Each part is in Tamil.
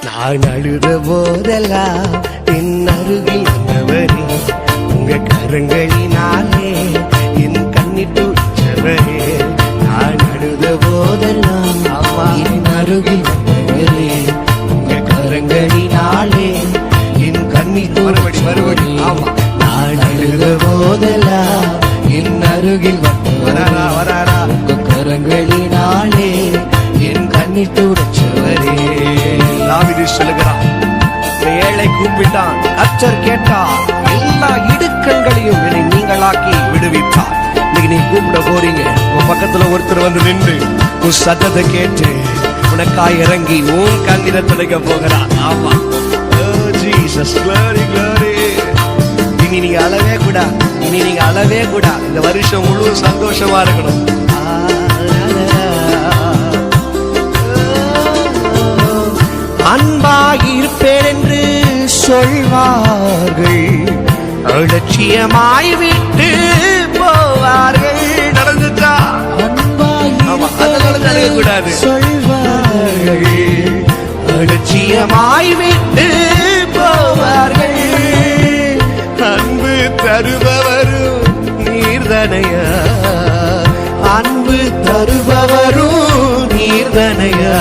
நான் அழுத போதெல்லாம் என் அருகில் வந்தவரே, உங்க கரங்களினாலே என் கண்ணீர் துடைச்சவரே. நான் அழுத போதெல்லாம் என் அருகில் வந்தவரே, உங்க கரங்களினாலே என் கண்ணீர் மறுபடி நான் அழுத போதெல்லாம் என் அருகில் வராரா உங்க கரங்களினாலே என் கண்ணீர் துடைச்சவரே. தாவீது சொல்லுகிறான், ஏழை கூப்பிட்டான், கர்த்தர் கேட்டார், எல்லா இடுக்கண்களையும் என்னை நீங்களாக்கி விடுவித்தார். இன்னைக்கு நீ கூப்பிட போறீங்க, உன் பக்கத்துல ஒருத்தர் வந்து நின்று உன் சத்தத்தை கேட்டு உனக்காய் இறங்கி உன் கண்ணீரை துடைக்க போகிறார். ஆமா, ஜீசஸ் glory glory. இனி நீங்க அழவே கூடா, இனி நீங்க அழவே கூடா. இந்த வருஷம் முழு சந்தோஷமா இருக்கணும். அன்பாயிருப்பேன் என்று சொல்வார்கள், அலட்சியமாய் விட்டு போவார்கள். நடந்துட்டா கூடாது சொல்வார்கள், அலட்சியமாய் விட்டு போவார்கள். அன்பு தருபவரும் நீர்தனையா, அன்பு தருபவரும் நீர்தனையா.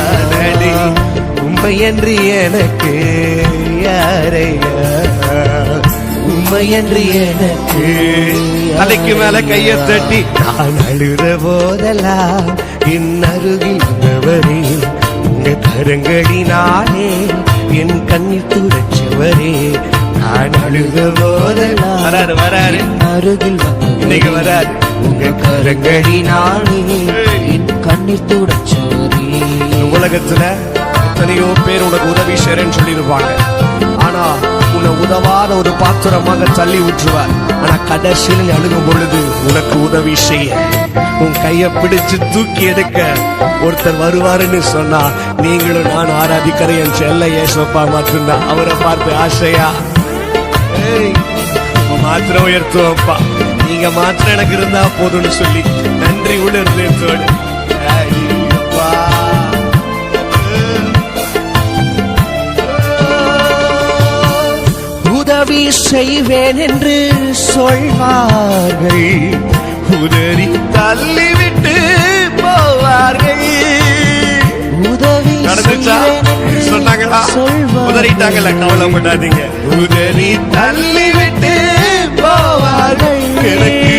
உண்மையன்று எனக்கு யாரையா, உண்மையன்று எனக்கு. தலைக்கு மேல கையை தட்டி நான் அழுத போதெல்லாம் என் அருகில் வந்தவரே, உங்க கரங்களினாலே என் கண்ணீர் துடைச்சவரே. நான் அழுத போதெல்லாம் வராரு அருகில் இன்னைக்கு வராரு, உங்க கரங்களினாலே என் கண்ணீர் துடைச்சவரே. உலகத்துல எத்தனையோ பேர் உனக்கு உதவி செய்றேன்னு சொல்லியிருப்பாங்க, ஆனா உன்னை உதவாத ஒரு பாத்திரமாக தள்ளி விட்டுருவார். ஆனா கடைசியில் அழுகும் பொழுது உனக்கு உதவி செய்ய, உன் கையை பிடிச்சு தூக்கி எடுக்க ஒருத்தர் வருவாருன்னு சொன்னா, நீங்களும் நான் ஆராதிக்கிற என் செல்ல ஏசப்பா மட்டும்தான். அவரை பார்த்து ஆசையா மாத்திரம் உயர்த்துவப்பா, நீங்க மாத்திரம் எனக்கு இருந்தா போதும்னு சொல்லி நன்றி உணர்ந்தோடு உதவி செய்வேன் என்று சொல்வார்கள், உதறி தள்ளிவிட்டு போவார்கள். உதவி சொன்னாங்களா, உதறிட்டாங்கல்ல, கவலைப்படாதீங்க. உதறி தள்ளிவிட்டு போவார்கள். எனக்கு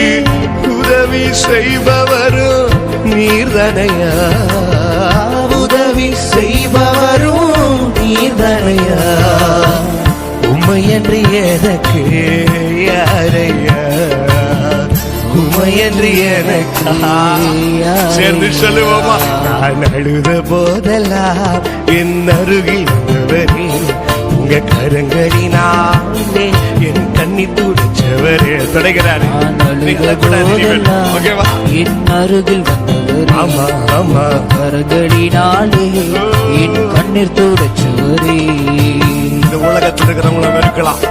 உதவி செய்பவரும் நீர்தனையா, உதவி செய்பவரும் நீர்தனையா. உம்மையன்று எனக்கு யாரையா, உம்மையன்று எனக்கு. சேர்ந்து சொல்லுவோமா, நான் அழுத போதெல்லாம் என் அருகில் வந்தவரே, உங்க கரங்களினாலே என் கண்ணீர் துடைச்சவரே. தொடங்கிறாரு, என் அருகில் வந்தவரே, ஆமா ஆமா, கரங்களினாலே என் கண்ணீர் துடைச்சவரே. இந்த உலகத்தில் இருக்கிறவங்கள இருக்கலாம்,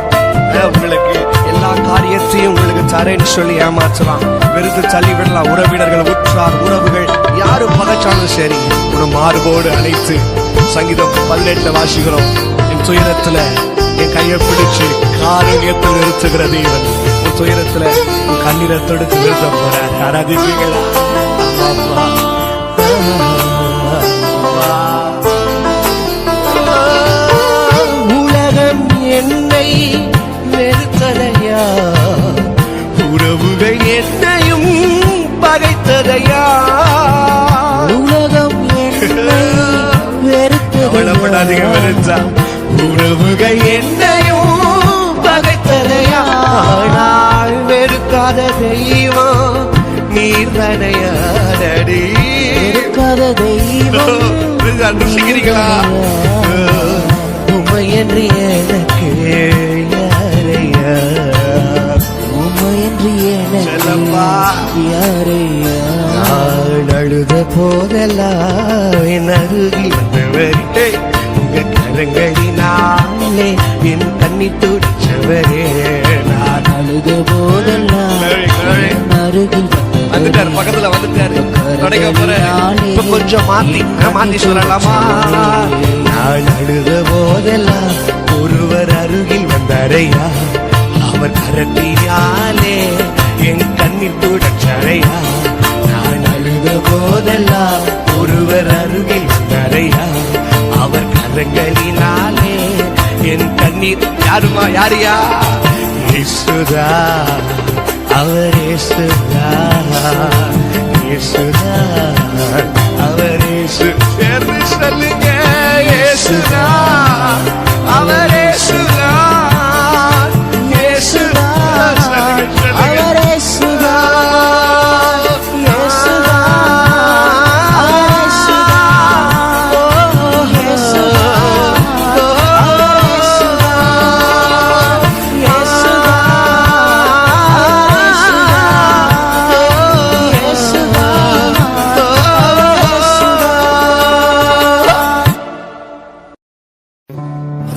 உங்களுக்கு எல்லா காரியத்தையும் உங்களுக்கு தரேன்னு சொல்லி ஏமாற்றலாம், வெறுத்து தள்ளி விடலாம். உறவினர்கள், உற்றார் உறவுகள் யாரும் பகைச்சாலும் சரி, உன மார்போடு அழைத்து சங்கீதம் 18 வாசிக்கிறோம். என் துயரத்துல என் கையை பிடிச்சு காரணியத்தில் நிறுத்துகிற தேவன், உன் துயரத்துல உன் கண்ணீரை தொடுத்து நிறுத்த போற. ஆராதிப்பீங்களா? உலகம் என்னை வெறுத்ததையா, உறவுகள் என்னையும் பகைத்ததையா. உலகம் என்னை வெறுத்ததையா, உறவுகள் என்னையும் பகைத்ததையா. ஆனால் வெறுக்காத தெய்வம் நீர்தனையா. வெறுக்காத தெய்வம் உம்மையன்று எனக்கு யாரையா, உம்மையன்று எனக்கு யாரையா. நான் அழுத போதெல்லாம் என் அருகில் வந்தவரே, உங்க கரங்களினாலே என் கண்ணீர் துடைச்சவரே. நான் அழுத போதெல்லாம் என் அருகில் வந்துட்டாரு, பக்கத்துல வந்துட்டாரு, தொடங்க போறேன். இப்ப கொஞ்சம் மாத்தி சொல்லலாமா, நான் அழுத போதெல்லாம் ஒருவர் அருகில் வந்தாரையா, அவர் கரத்தியாலே என் கண்ணில் துடைச்சாரையா. நான் அழுத போதெல்லாம் ஒருவர் அருகில் வந்தாரையா, அவர் கரங்களினாலே என் கண்ணீர். யாருமா யாரியா? இயேசுதா, அவர் இயேசுதா, இயேசுதா, அவர் இயேசு. சேர்ந்து சொல்லுங்க, இயேசுதா, அவர் இயேசுதா, இயேசுதா, அவர் இயேசுதா, இயேசுதா, அவர் இயேசுதா, இயேசுதா, அவர் இயேசுதா, இயேசுதா, இயேசுதா,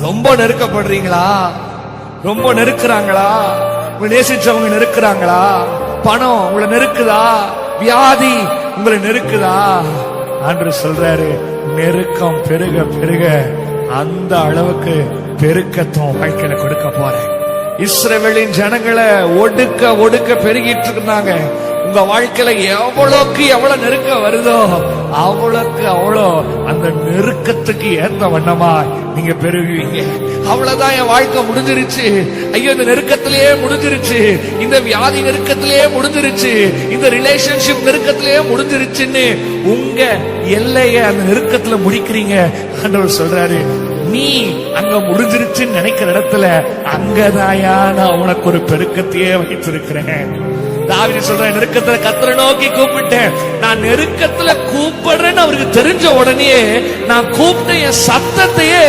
ரொம்ப நெருக்கப்படுறீங்களா? ரொம்ப நெருக்குறாங்களா? உங்களை நேசிச்சவங்க நெருக்குறாங்களா? பணம் உங்களை நெருக்குதா? வியாதி உங்களை நெருக்குதா? ஆண்டவர் சொல்றாரு, நெருக்கம் பெருக பெருக அந்த அளவுக்கு பெருக்கத்துவம் வாழ்க்கையில கொடுக்க போறேன். இஸ்ரவேலின் ஜனங்களை ஒடுக்க ஒடுக்க பெருகிட்டு இருந்தாங்க. உங்க வாழ்க்கையில எவ்வளவுக்கு எவ்வளவு நெருக்கம் வருதோ அவ்வளவுக்கு அவ்வளோ அந்த நெருக்கத்துக்கு ஏத்த வண்ணமா நீங்க பெருகுவீங்க. அவ்வளவுதான், என் வாழ்க்கை முடிஞ்சிருச்சு, ஐயோ இந்த நெருக்கத்திலேயே முடிஞ்சிருச்சு, இந்த வியாதி நெருக்கத்திலேயே முடிஞ்சிருச்சு, இந்த ரிலேஷன்ஷிப் நெருக்கத்திலேயே முடிஞ்சிருச்சுன்னு உங்க எல்லைய அந்த நெருக்கத்துல முடிக்கிறீங்க. ஆண்டவர் சொல்றாரு, நீ அங்க முடிஞ்சிருச்சுன்னு நினைக்கிற இடத்துல அங்கதாயா நான் உனக்கு ஒரு பெருக்கத்தையே வைத்திருக்கிறேன். தாவீது சொல்ற, நெருக்கத்துல கர்த்தரை நோக்கி கூப்பிட்டேன். நான் நெருக்கத்துல கூப்பிடுறேன்னு அவருக்கு தெரிஞ்ச உடனே நான் கூப்பிட்ட என் சத்தத்தையே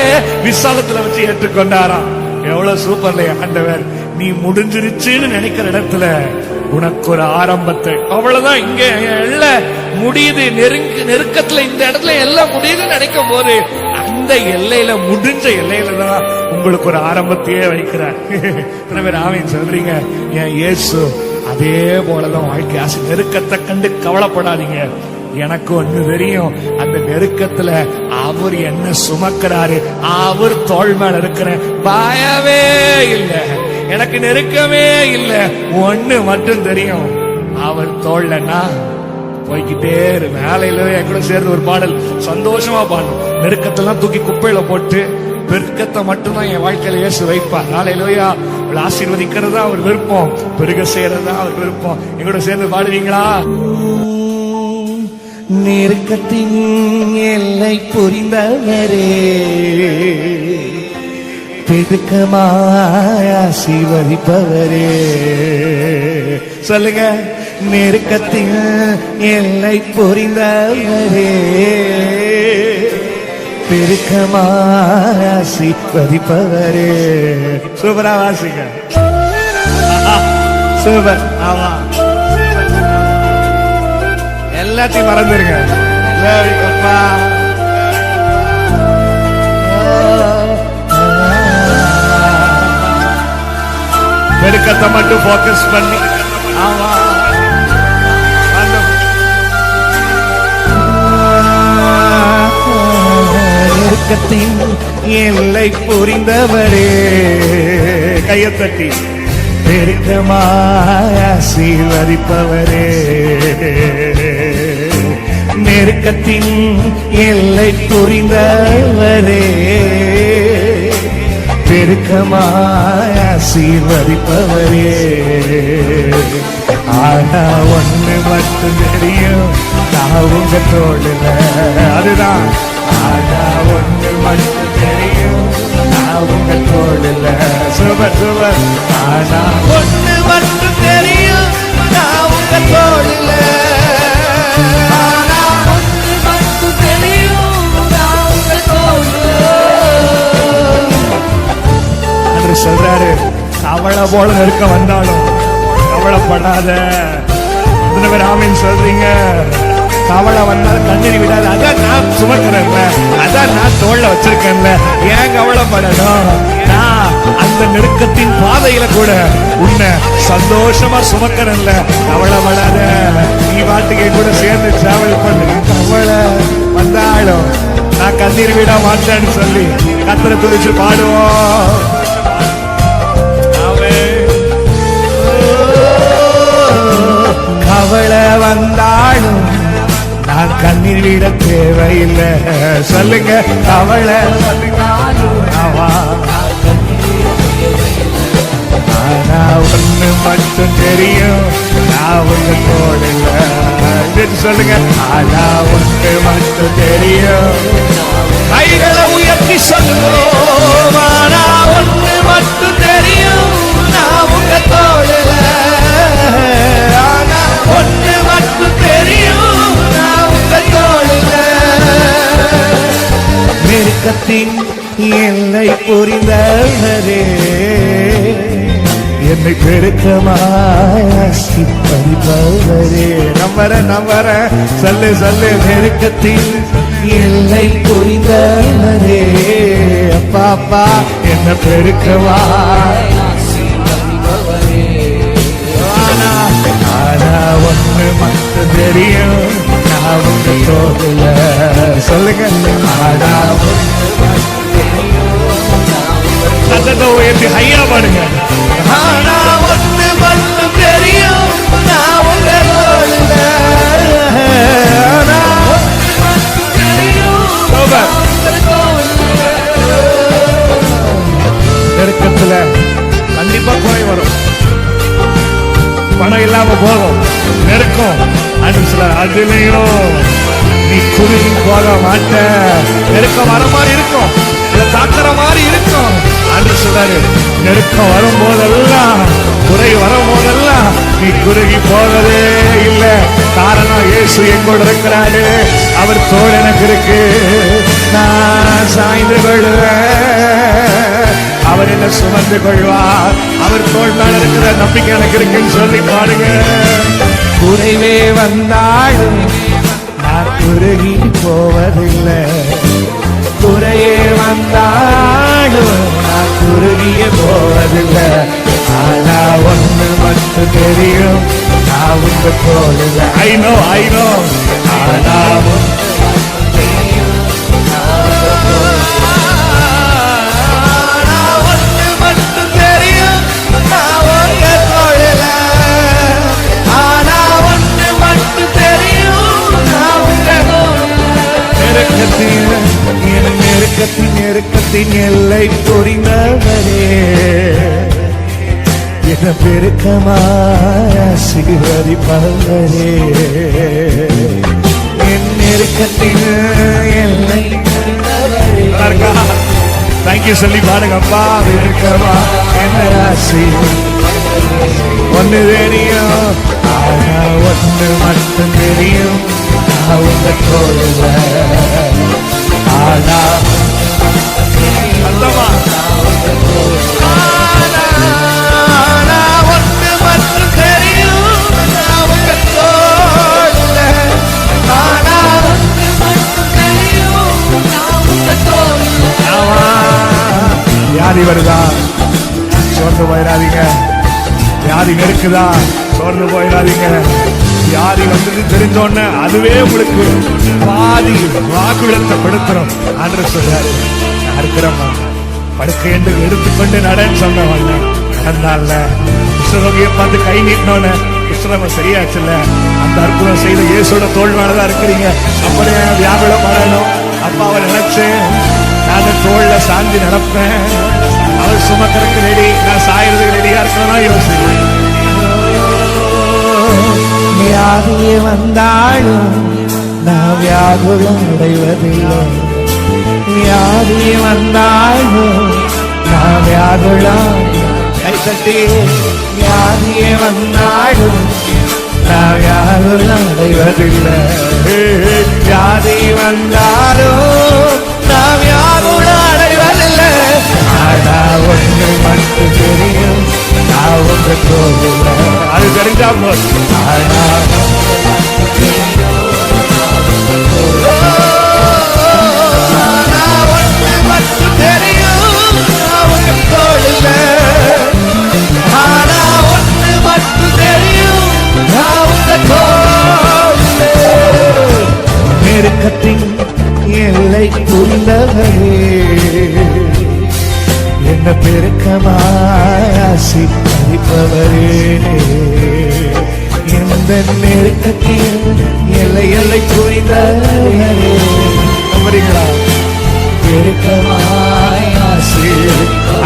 விசாலத்துல வச்சு ஏற்றுக்கொண்டாராம். எவ்வளவு சூப்பர்லையா ஆண்டவர். நீ முடிஞ்சிருச்சுன்னு நினைக்கிற இடத்துல உனக்கு ஒரு ஆரம்பத்தை, அவ்வளவுதான், இங்க எல்லாம் முடியுது, நெருக்கத்துல இந்த இடத்துல எல்லாம் முடியுதுன்னு நினைக்கும் போது அந்த எல்லையில, முடிஞ்ச எல்லையில தான் உங்களுக்கு ஒரு ஆரம்பத்தையே வைக்கிறார். ஆமீன் சொல்றீங்க. என் இயேசு அதே போலதான் வாழ்க்கை ஆசை. நெருக்கத்தை கண்டு கவலைப்படாதீங்க, எனக்கு ஒண்ணு தெரியும், அந்த நெருக்கத்துல அவர் என்ன சுமக்கிறாரு, அவர் தோள் மேல இருக்கிற பயமே இல்லை, எனக்கு நெருக்கமே இல்லை. ஒண்ணு மட்டும் தெரியும், அவர் தோல்னா போய்கிட்டே இரு. மேலையில என் கூட சேர்ந்து ஒரு பாடல் சந்தோஷமா பாடணும். நெருக்கத்தெல்லாம் தூக்கி குப்பையில போட்டு பெருக்கத்தை மட்டும்தான் என் வாழ்க்கையில இயேசு வைப்பார். நாளையிலோயா ஆசீர்வதிக்கிறதா அவர் விருப்பம், பெருக செய்யறதா அவர் விருப்பம். எங்களோட சேர்ந்து பாடுவீங்களா? நெருக்கத்தின் எல்லை புரிந்தவரே, பெருக்கமாய் ஆசீர்வதிப்பவரே. சொல்லுங்க, நெருக்கத்தின் எல்லை புரிந்தவரே, பெருக்கமாய் ஆசீர்வதிப்பவரே. சூப்பரா வாசிங்க, சூப்பர். ஆமா, எல்லாத்தையும் மறந்துருங்க. பெருக்கத்தை மட்டும் போக்கஸ் பண்ணி, ஆமா, நெருக்கத்தின் எல்லை புரிந்தவரே, கையத்தட்டி பெருக்கமாய் ஆசீர்வதிப்பவரே, நெருக்கத்தின் எல்லை புரிந்தவரே, பெருக்கமாய் ஆசீர்வதிப்பவரே. ஆனா ஒண்ணு மட்டும் தெரியும், நான் உங்க தோளுல, அதுதான். ஆனா ஒண்ணு மட்டும் தெரியும், நான் உங்க தோளுல. Super super. ஆனா ஒண்ணு மட்டும் தெரியும், நான் உங்க தோளுல. ஆனா ஒண்ணு மட்டும் தெரியும், நான் உங்க தோளுல. என்று சொல்றாரு. கவலை போல நெருக்க வந்தாலும் கவலைப்படாத. ஆமீன் சொல்றீங்க. கவலை வந்தாலும் கண்ணீர் விடாது. அதான் நான் சுமக்கிறேன்ல, அதான் நான் தோல்ல வச்சிருக்கேன்ல, ஏன் கவலைப்படணும்? நான் அந்த நெருக்கத்தின் பாதையில கூட உன்னை சந்தோஷமா சுமக்கிறேன்ல, கவலைப்படாத. நீ பாட்டுக்கு கூட சேர்ந்து டிராவல் பண்ணு. கவலை வந்தாலும் நான் கண்ணீர் விட மாட்டேன்னு சொல்லி கத்தரை துதிச்சு பாடுவோம். கவலை வந்தாலும் நான் கண்ணீர் விட தேவையில்லை. சொல்லுங்க, கவலை வந்தாலும் ஆனா ஒண்ணு மட்டும் தெரியும், நான் உங்க தோழல. சொல்லுங்க, ஆனா ஒண்ணு மட்டும் தெரியும். கைகளை உயர்த்தி சொல்லுவோம். ஆனா ஒண்ணு மட்டும் தெரியும், நான் உங்க தோழல. ஆனா ஒண்ணு மட்டும் தெரியும், நான் உங்க தோழல. நெருக்கத்தின் எல்லை புரிந்தவரே, என்னை பெருக்கமாசிப்பவரே. நம்பர சொல்லு சொல்லு. நெருக்கத்தின் எல்லை புரிந்தவரே, அப்பா அப்பா என்ன பெருக்கமா. ஆனா ஒண்ணு மட்டும் தெரியும், நான் உங்க தோழல. சொல்லுங்க, ஆனா உயர்த்தி ஹையா பாடுங்க. ஆனா ஒண்ணு மட்டும் தெரியும், நான் உங்க தோழல. நெருக்கத்துல கண்டிப்பா குறை வரும், பணம் இல்லாம போகும், நெருக்கம். அதுலயும் நீ குறுகி போக மாட்ட. நெருக்கம் வர மாதிரி இருக்கும், தாக்குற மாதிரி இருக்கும். அன்று சொல்றாரு, நெருக்கம் வரும் போதெல்லாம், குறை வரும் போதெல்லாம் நீ குறுகி போவதே இல்லை. காரணம், இயேசு எங்கோடு இருக்கிறாரு, அவர் தோள் எனக்கு இருக்கு, நான் சாய்ந்து கொள்வேன், அவர் என்ன சுமந்து கொள்வார், அவர் தோள் மேல இருக்கிற நம்பிக்கை எனக்கு இருக்குன்னு சொல்லி பாருங்க. குறைவே வந்தாலும் நான் குறுகி போவதில்லை, குறையே வந்தாலும் நான் குறுகிய போவதில்லை. ஆனா ஒண்ணு மட்டும் தெரியும், நான் உங்க போதில்லை. I know ஆனா நெருக்கத்தின் எல்லை புரிந்தவரே, என பெருக்கமாசிவரிப்பவரே, என் நெருக்கத்தின் எல்லை புரிந்தவரே. தேங்க்யூ சொல்லி பாருங்கப்பா. பெருக்கமா என்ன ராசி ஒண்ணு தெரியும், ஆனா ஒண்ணு மட்டும் தெரியும், நான் உங்க தோழல. ஆனா ஒண்ணு மட்டும் தெரியும், நான் உங்க தோழல. ஆனா ஒண்ணு மட்டும் தெரியும், நான் உங்க தோழல. வியாதி வருதா, சோர்ந்து போயிடாதீங்க. வியாதி நெருக்குதா, சோர்ந்து போயிடாதீங்க. வியாதி வந்தது தெரிஞ்சோன்னு அதுவே உங்களுக்கு பாதி வாக்குழத்தை படுத்துறோம். ஆண்டு சொல்றாரு, நான் இருக்கிறம்மா, படுக்கை என்று எடுத்துக்கொண்டு நடன்னு சொன்னவன் நடந்தால. குஷ்டரோகியை பார்த்து கை நீட்டினோன்னு குஷ்டரோகம் சரியாச்சுல்ல. அந்த அற்புதம் செய்த இயேசோட தோள் மேலதான் இருக்கிறீங்க. அப்படியே வியாகுலம் வரணும். அப்பாவை நினைச்சேன், நான் தோல்ல சாந்தி நடப்பேன், அவர் சுமக்கிறதுக்கு ரெடி, நான் சாயறதுக்கு ரெடியா இருக்கணும் யோசிக்கிறேன். வியாதியே வந்தாலும் நான் வியாகுலம் அடைவதில்லை, வியாதியே வந்தாலும் நான் வியாகுலம் கைத்தட்டி. வியாதியே வந்தாலும் நான் வியாகுலம் அடைவதில்லை, வியாதி வந்தாலும் நான் வியாகுலம் அடைவதில்லை. ஆனா ஒன்று மட்டும் தெரியும், நான் ஒன்று தோல்ல. அது தெரிஞ்சா போதும். ஆனா ஒன்று மட்டும் தெரியும், நான் ஒன்று தோல்ல. ஆனா ஒன்று மட்டும் தெரியும், நான் ஒன்று தோல்ல. நெருக்கத்தின் எல்லை என்ன பெருக்கமாசி அளிப்பவரே, எந்த நெருக்கத்தில் எல்லை எல்லை புரிந்தவரே. நம்புறீங்களா? பெருக்கமாசி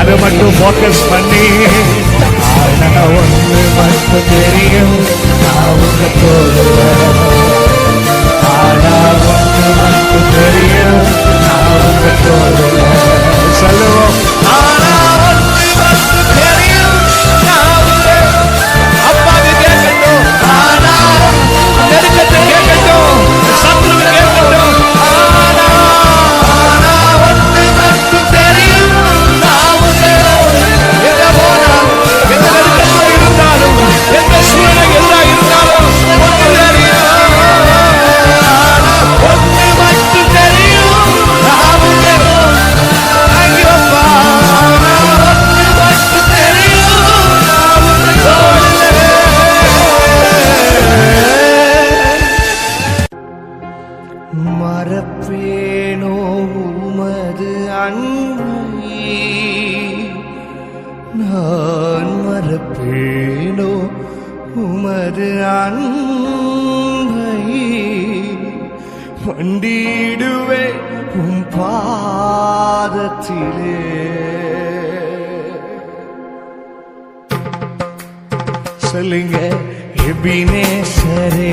அதை மட்டும் போக்கஸ் பண்ணி ஒன்று மட்டும் தெரியும், நான் உங்க தோல்வேன். ஆனா ஒன்று மட்டும் தெரியும், நான் உங்க தோல்வேன். சொல்லுவோம். ஆனா ஒன்று மட்டும் தெரியும், நான் உங்க அப்பாவுக்கு கேட்கட்டும், ஆனா நெருக்கத்தை கேட்கட்டும், சத்துரு கேட்கட்டும். ஆனா ஒன்று மட்டும் தெரியும், நான் உங்க எங்க போனா எந்த நெருக்கமாக இருந்தாலும் எந்த சூழ்நிலை எல்லாம் இருந்தாலும் ஒன்று தெரியும். ஒன்று மட்டும் தெரியும், நான் உங்க ஐயோப்பா. ஒன்று மட்டும் தெரியும், நான் உங்க மறப்பேனோ உமது அன்பை, நான் மறப்பேனோ உமது அன்பை, மண்டிடுவே உம் பாதத்திலே. சொல்லுங்க. எபினேசரே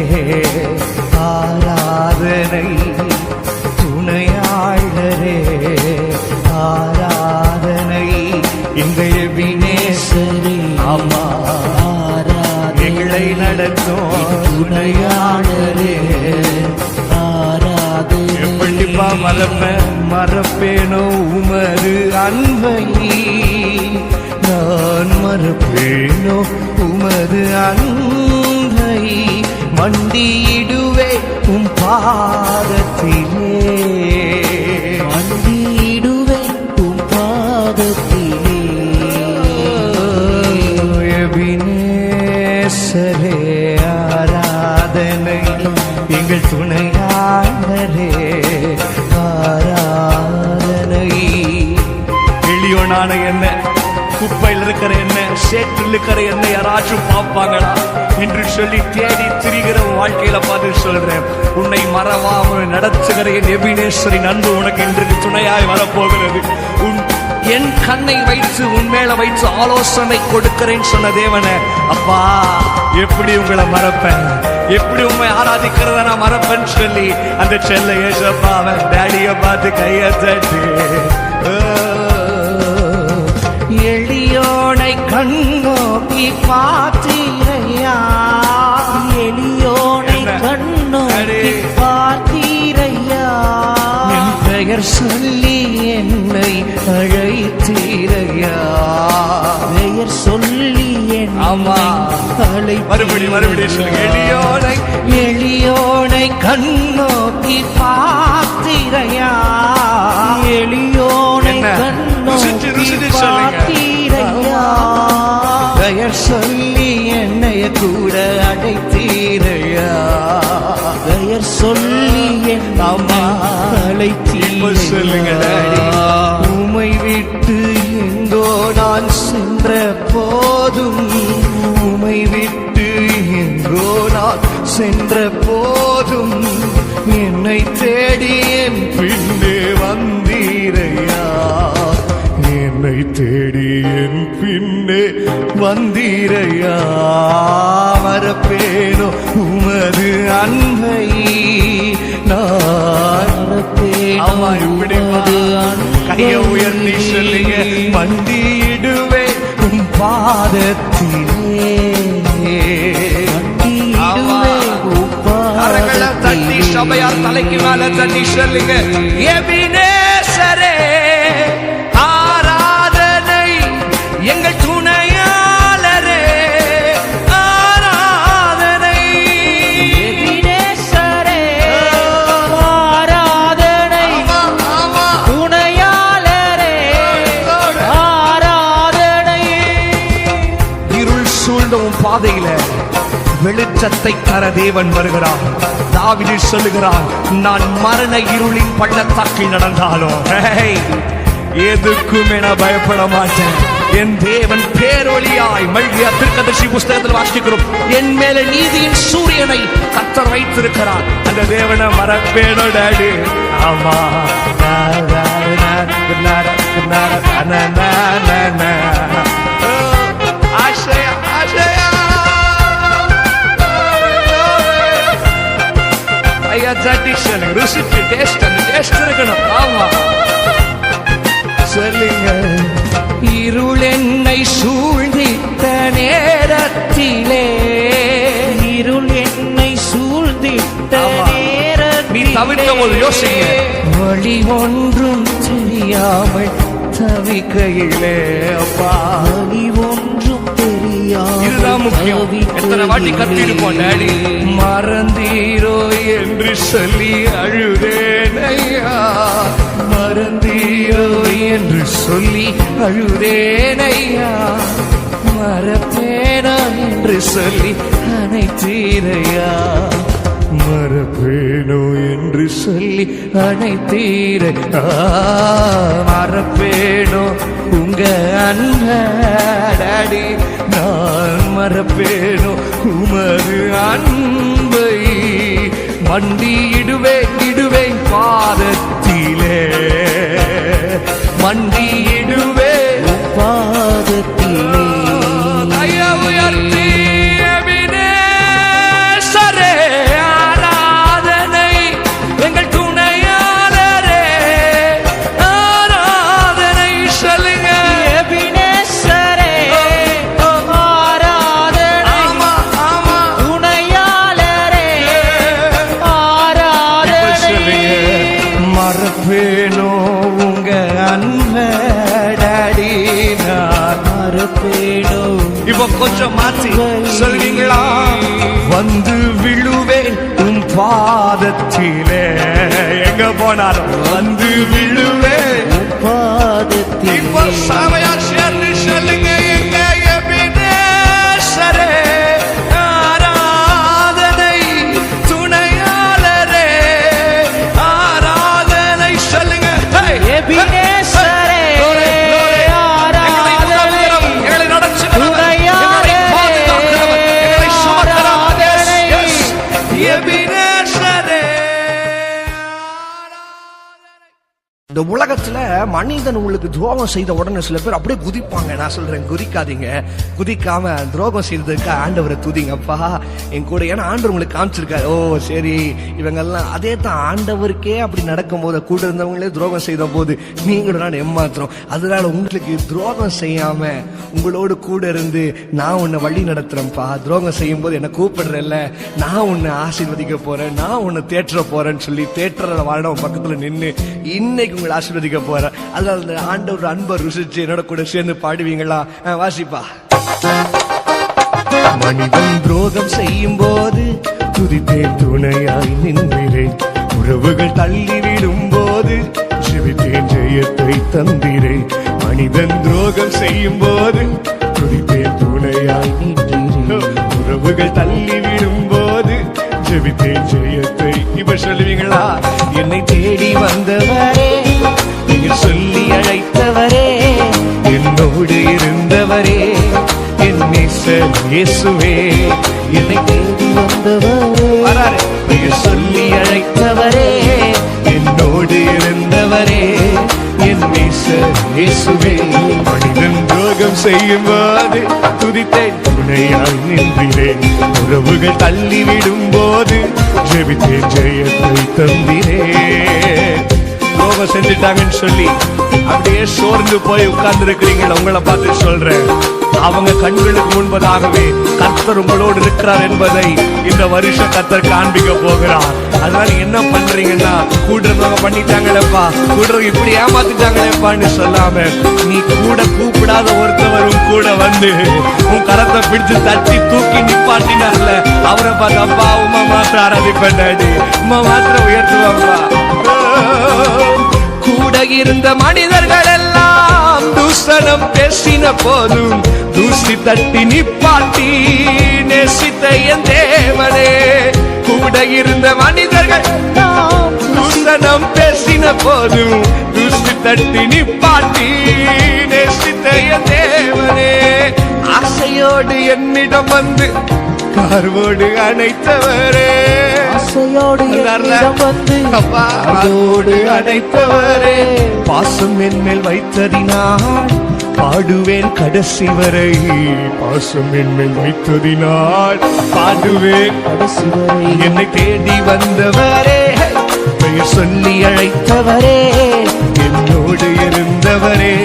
ஆராதனை, துணையாளரே ஆராதனை, இந்த எபினேசரே ஆமா ஆராதனை, எங்களை நடத்தும் துணையாளரே ஆராதனை. எப்படிப்பா மறப்பேனோ உமது அன்பை, நான் மறப்பேனோ உமது அன்பை, மண்டியிடுவே உம் பாதத்திலே, மண்டியிடுவே உம் பாதத்திலே. எபினேசரே ஆராதனை, எங்கள் துணையாளரே ஆராதனை. எளியோனான என்ன, குப்பையில் இருக்கிற என்ன, சேற்றில் இருக்கிற என்ன யாராச்சும் பார்ப்பாங்களா என்று சொல்லி தேடி திரிகிற வாழ்க்கையில பார்த்து சொல்றேன், உன்னை மறவாமல் நடத்துகிற என் எபினேசரின் அன்பு உனக்கு இன்றைக்கு துணையாய் வரப்போகிறது. என் கண்ணை வைத்து உன் மேல வைத்து ஆலோசனை கொடுக்கிறேன் சொன்ன தேவனே, அப்பா எப்படி உங்களை மறப்பேன், எப்படி உண்மை ஆராதிக்கிறத நான் மறப்பேன்னு சொல்லி அந்த செல்ல ஏசப்பாவை டேடிய பார்த்து கைய தட்டி, எளியோனை கண்ணோக்கி பார்த்தீரையா, எளியோனை கண்ணோக்கி பார்த்தீரையா, என் பெயர் சொல்லி என்னை அழைத்தீரையா, பெயர் சொல்லி ஆமா மறுபடியும் சொல்லுங்க. எளியோனை கண்ணோக்கி பார்த்தீரையா, எளியோனை கண்ணோக்கி பார்த்தீரையா, பெயர் சொல்லி என்னைய கூட அழைத்தீரையா, பெயர் சொல்லி ஆமா அழைத்தீரையா. உமை விட்டு எங்கோ நான் சென்ற போதும், உமை விட்டு எங்கோ நான் சென்ற போதும், என்னை தேடி என் பின்னே வந்தீரையா, என்னை தேடி என் பின்னே வந்தீரையா. மறப்பேனோ உமது அன்பை, நான் மறப்பேனோ உமது அன்பை, கையை உயர்த்தி சொல்லுங்க. மண்டியிடுவே உம் பாதத்திலே, தட்டி சபையார் தலைக்கு மேல தட்டி சொல்லுங்க. எபினேசரே ஆராதனை, எங்கள் துணையாளரே ஆராதனை, எபினேசரே ஆராதனை, துணையாளரே ஆராதனை. இருள் சூழ்ந்த உன் பாதையில வெளிச்சத்தை தர தேவன் வருகிறார். தாவீது சொல்லுகிறான், நான் மரண இருளின் பள்ளத்தாக்கில் நடந்தாலும் எதுக்கும் என பயப்பட மாட்டேன். என் தேவன் பேரொளியாய் மல்கியா தீர்க்கதரிசி புஸ்தகத்தில் வாசிக்கிறோம், என் மேல நீதியின் சூரியனை கர்த்தர் வைத்திருக்கிறார். அந்த தேவனை மறப்பேனோ டாடி? ஆமா. ஆசையா ஆசையா ஐயா தட்டி சொல்லுங்க, ருசிச்சு டேஸ்ட் அந்த டேஸ்ட் இருக்கணும். ஆமா சொல்லுங்க. இருள் என்னை சூழ்ந்திட்ட நேரத்திலே, இருள் என்னை சூழ்ந்திட்ட நீ தவிர்த்த போது யோசிங்க, வழி ஒன்றும் தெரியாமல் தவிக்கையிலே, அப்பா வழி ஒன்றும் தெரியாமல், இதுதான் முக்கியம். எத்தனை வாட்டி கத்திருப்போம் டாடி, மறந்தீரோ என்று சொல்லி அழுதேனையா, மறந்தீரோ என்று சொல்லி அழுதேனையா, மறப்பேனா என்று சொல்லி அனைத்தீரையா, மறப்பேனோ என்று சொல்லி அனைத்தீரையா, மறப்பேனோ உங்க அன்படி, நான் மறப்பேனோ உமது அன்பை, மண்டியிடுவேன் பாதத்திலே, மண்டியிடுவேன் பாதத்திலே, ஐயா உயர்த்தி எபினேசரே ஆராதனை, எங்கள் துணையாளரே ஆராதனை சொல்லுங்க, எபினேசரே ஆராதனை, துணையாளரே ஆராதனை, மறப்பேனோ உங்க அன்படி, நான் மறப்பேனோ. இப்ப கொஞ்சம் மாற்றி சொல்வீங்களா? வந்து விழுவேன் உன் பாதத்திலே, எங்க போனாலும் வந்து விழுவேன் பாதத்திலே. இப்ப சாமையா சேர்ந்து சொல்லுங்க, எங்க எபினேசரே ஆராதனை, துணையாளரே ஆராதனை சொல்லுங்க, எபினேசரே ஆராதனை, எங்களை நடத்துகிறவர், எங்களை பாதுகாக்கிறவர், எங்களை சுமக்கிறவர், எபினேசரே. இந்த உலகத்துல மனிதன் உங்களுக்கு துரோகம் செய்த உடனே சில பேர் அப்படியே குதிப்பாங்க. நான் சொல்றேன், குதிக்காதீங்க. குதிக்காம துரோகம் செய்ததுக்கு ஆண்டவரை துதிங்கப்பா என் கூட. ஏன்னா ஆண்டவர் உங்களுக்கு காமிச்சிருக்காரு, ஓ சரி இவங்கெல்லாம் அதே தான் ஆண்டவருக்கே அப்படி நடக்கும் போது, கூட இருந்தவங்களே துரோகம் செய்த போது நீங்களும் நான் ஏமாத்துறோம். அதனால உங்களுக்கு துரோகம் செய்யாம உங்களோடு கூட இருந்து நான் உன்னை வழி நடத்துறேன்ப்பா. துரோகம் செய்யும் போது என்ன கூப்பிடுறேன்ல, நான் உன்னை ஆசீர்வதிக்க போறேன், நான் உன்னை தேற்ற போறேன்னு சொல்லி தேற்றற வாழ பக்கத்துல நின்று இன்னைக்கு உங்களை ஆசீர்வதிக்க போறேன். அதனால அந்த ஆண்டவர் அன்பை ருசிச்சு என்னோட கூட சேர்ந்து பாடுவீங்களா? வாசிப்பா. மனிதன் துரோகம் செய்யும் போது துதித்தேன், துணையாய் நின்றேன், உறவுகள் தள்ளிவிடும் போது ஜெபித்தேன், ஜெயத்தை தந்திரேன். மனிதன் துரோகம் செய்யும் போது துதித்தேன், துணையாய் நின்றேன், உறவுகள் தள்ளிவிடும் போது ஜெபித்தேன், ஜெயத்தை. இப்ப சொல்லுவீங்களா? என்னை தேடி வந்தவரே, நீங்கள் சொல்லி அழைத்தவரே, என்னோடு இருந்தவரே, என் நேசர் இயேசுவே. என்னை தேடி வந்தவரே, நீங்கள் சொல்லி அழைத்தவரே, என்னோடு இருந்தவரே, என் நேசர் இயேசுவே. மனிதன் துரோகம் செய்யும் போது துதித்தேன், துணையாய் நின்றேன், உறவுகள் தள்ளிவிடும் போது ஜெபித்தேன், ஜெயத்தை தந்திரேன். துரோகம் செஞ்சுட்டாங்கன்னு சொல்லி அப்படியே சோர்ந்து போய் உட்கார்ந்து இருக்கிறீங்களா? உங்களை பார்த்து சொல்றேன், அவங்க கண்களுக்கு முன்பதாகவே கர்த்தர் உங்களோடு இருக்கிறார் என்பதை இந்த வருஷம் கர்த்தர் காண்பிக்க போகிறார். அதனால என்ன பண்றீங்கன்னா, கூடுறவங்க பண்ணிட்டாங்களேப்பா, கூடுறவங்க இப்படி ஏமாத்திட்டாங்களேப்பான்னு சொல்லாம, நீ கூட கூப்பிடாத ஒருத்தவரும் கூட வந்து உன் கரத்தை பிடிச்சு தட்டி தூக்கி நிப்பாட்டினார்ல, அவரை பார்த்து அப்பா உமா மாத்திரம் ஆராதிப்பேன், உமா மாத்திரம் உயர்த்துவாப்பா. கூட இருந்த மனிதர்கள் எல்லாம் துஷ்ட தூசணம் பேசின போதும் தூசி தட்டி நிப்பாட்டி நேசித்த என் தேவனே. கூட இருந்த மனிதர்கள் தூசணம் பேசின போதும் தூசி தட்டி நிப்பாட்டி நேசித்த என் தேவனே. ஆசையோடு என்னிடம் வந்து கார்வோடு அணைத்தவரே, ஆசையோடு என்னிடம் வந்து கார்வோடு அணைத்தவரே. பாசம் என் மேல் வைத்ததினால் பாடுவேன் கடைசி வரை. பாசம் என் மேல் வைத்ததினால் பாடுவேன் கடைசி வரை. என்னை தேடி வந்தவரே, பெயர் சொல்லி அழைத்தவரே, என்னோடு இருந்தவரே,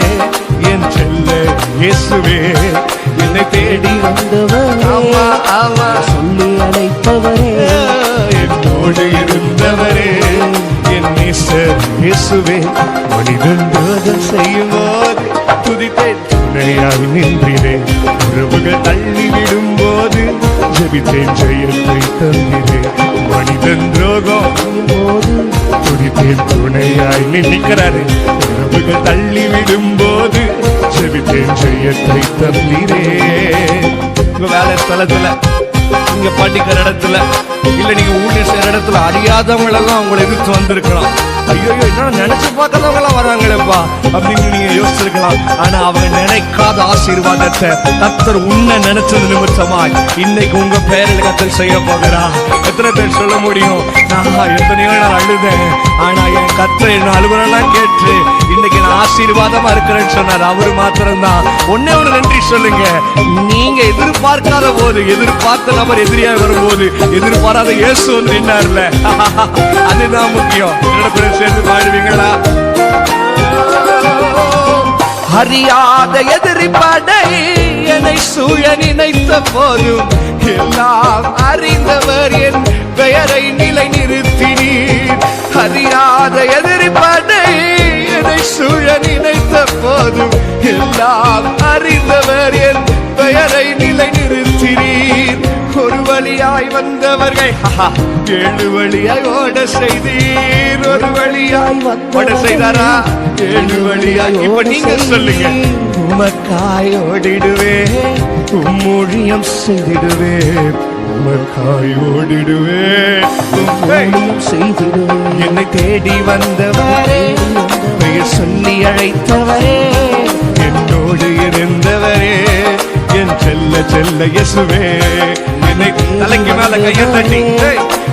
என் செல்ல இயேசுவே. என்னை தேடி வந்தவரே, ஆமா ஆமா சொல்லி அழைத்தவரே, என்னோடு இருந்தவரே, என் நேசர் இயேசுவே. மனிதன் துரோகம் செய்யும் போது துதித்தேன், துணையாய் நின்றேன். உறவுகள் தள்ளிவிடும் போது ஜெபித்தேன், ஜெயத்தை தந்தினேன். மனிதன் துரோகம் போது துதித்தேன், துணையாய் நிற்கிறாரு. உறவுகள் தள்ளிவிடும் போது ஜெபித்தேன், ஜெயத்தை தந்தினேன். உங்க வேலை ஸ்தலத்துல, நீங்க படிக்கிற இடத்துல, இல்ல நீங்க ஊழியர் செய்யற இடத்துல அறியாதவங்க எல்லாம் உங்களை எதிர்த்து வந்திருக்கலாம். ஐயோ என்ன நினைச்சு பார்க்காதவங்க எல்லாம் வராங்களேப்பா அப்படின்னு நீங்க யோசிச்சிருக்கலாம். ஆனா அவங்க நினைக்காத ஆசீர்வாதத்தை கர்த்தர் உன்னை நினைச்சது நிமித்தமாய் இன்னைக்கு உங்க பேரில் கர்த்தர் செய்ய போகிறா. எத்தனை பேர் சொல்ல முடியும், நான் எத்தனையோ நாள் அழுதேன், ஆனா என் கர்த்தர் என்ன அழுகுறெல்லாம் கேட்டு இன்னைக்கு நான் ஆசீர்வாதமா இருக்கிறேன்னு சொன்னார். அவரு மாத்திரம்தான். ஒன்னே ஒண்ணு நன்றி சொல்லுங்க. நீங்க எதிர்பார்க்காத போது, எதிர்பார்த்த நபர் எதிரியா வரும்போது எதிர்பாராத இயேசு வந்து நின்னார்ல, அதுதான் முக்கியம். என்னோட கூட சேர்ந்து பாடுவீங்களா? அறியாத எதிரி படை என்னை சூழ நினைத்த போதும் எல்லாம் அறிந்தவர் என் பெயரை நிலை நிறுத்தினீர். அறியாத எதிரி படை என்னை சூழ நினைத்த போதும் எல்லாம் அறிந்தவர் என் பெயரை நிலை நிறுத்தினீர். ஒரு வழியாய் வந்தவர்கள் 7 வழியாய் ஓட செய்தீர். ஒரு வழியாய் ஓட செய்தாரா? 7 வழியாய். இப்ப நீங்க சொல்லுங்க. உமக்காய் ஓடிடுவே, ஊழியம் செய்திடுவே, உமக்காய் ஓடிடுவே, ஊழியம் செய்திடுவே. என்னை தேடி வந்தவரே, பெயர் சொல்லி அழைத்தவரே, என்னோடு இருந்தவரே, என் செல்ல செல்ல இயேசுவே. என்னை தலைக்கு மேல கையை தட்டி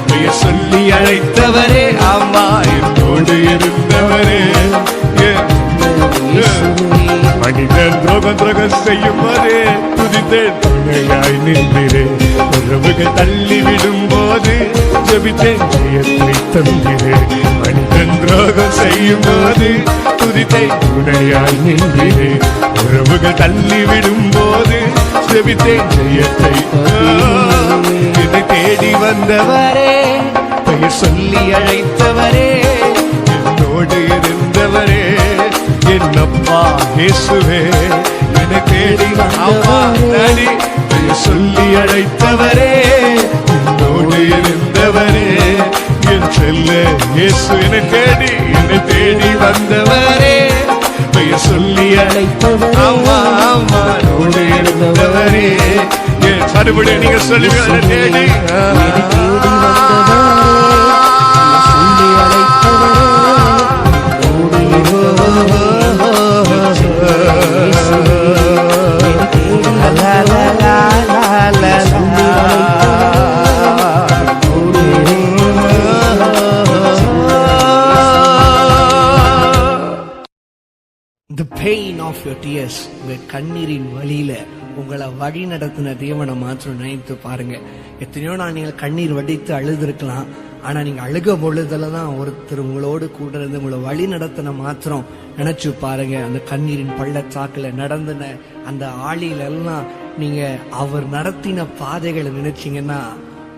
பெயர் சொல்லி அழைத்தவரே, ஆமா என்னோடு இருந்தவரே. மனிதன் துரோகம் செய்யும் போதே துதித்தேன், துணையாய் நின்றேன். உறவுகள் தள்ளிவிடும் போது ஜெபித்தேன், ஜெயத்தை தந்திரேன். மனிதன் துரோகம் செய்யும் போது துதித்தேன், துணையாய் நின்றேன். உறவுகள் தள்ளிவிடும் போது ஜெபித்தேன், ஜெயத்தை. என்னை தேடி வந்தவரே, பெயர் சொல்லி அழைத்தவரே, என்னோடு இருந்தவரே, என்னப்பா இயேசுவே. என்னை தேடி வந்தவரே, பெயர் சொல்லி அழைத்தவரே, என்னோடு இருந்தவரே, என் செல்ல இயேசு. என்னை தேடி வந்தவரே, பெயர் சொல்லி அழைத்தவரே, ஆமா ஆமா என்னோடு இருந்தவரே. மறுபடியும் நீங்க சொல்லுங்க. தேடி The pain of your tears, உங்க கண்ணீரின் வழியில உங்களை வழி நடத்தின தேவனை மாத்திரம் நினைத்து பாருங்க. எத்தனையோ நான் நீங்கள் கண்ணீர் வடித்து அழுதுருக்கலாம், ஆனா நீங்க அழுக பொழுதுலதான் ஒருத்தர் உங்களோடு கூட இருந்து உங்களை வழி நடத்தின மாத்திரம் நினைச்சு பாருங்க. அந்த கண்ணீரின் பள்ளத்தாக்குல நடந்தின அந்த ஆளியில எல்லாம் நீங்க அவர் நடத்தின பாதைகளை நினைச்சீங்கன்னா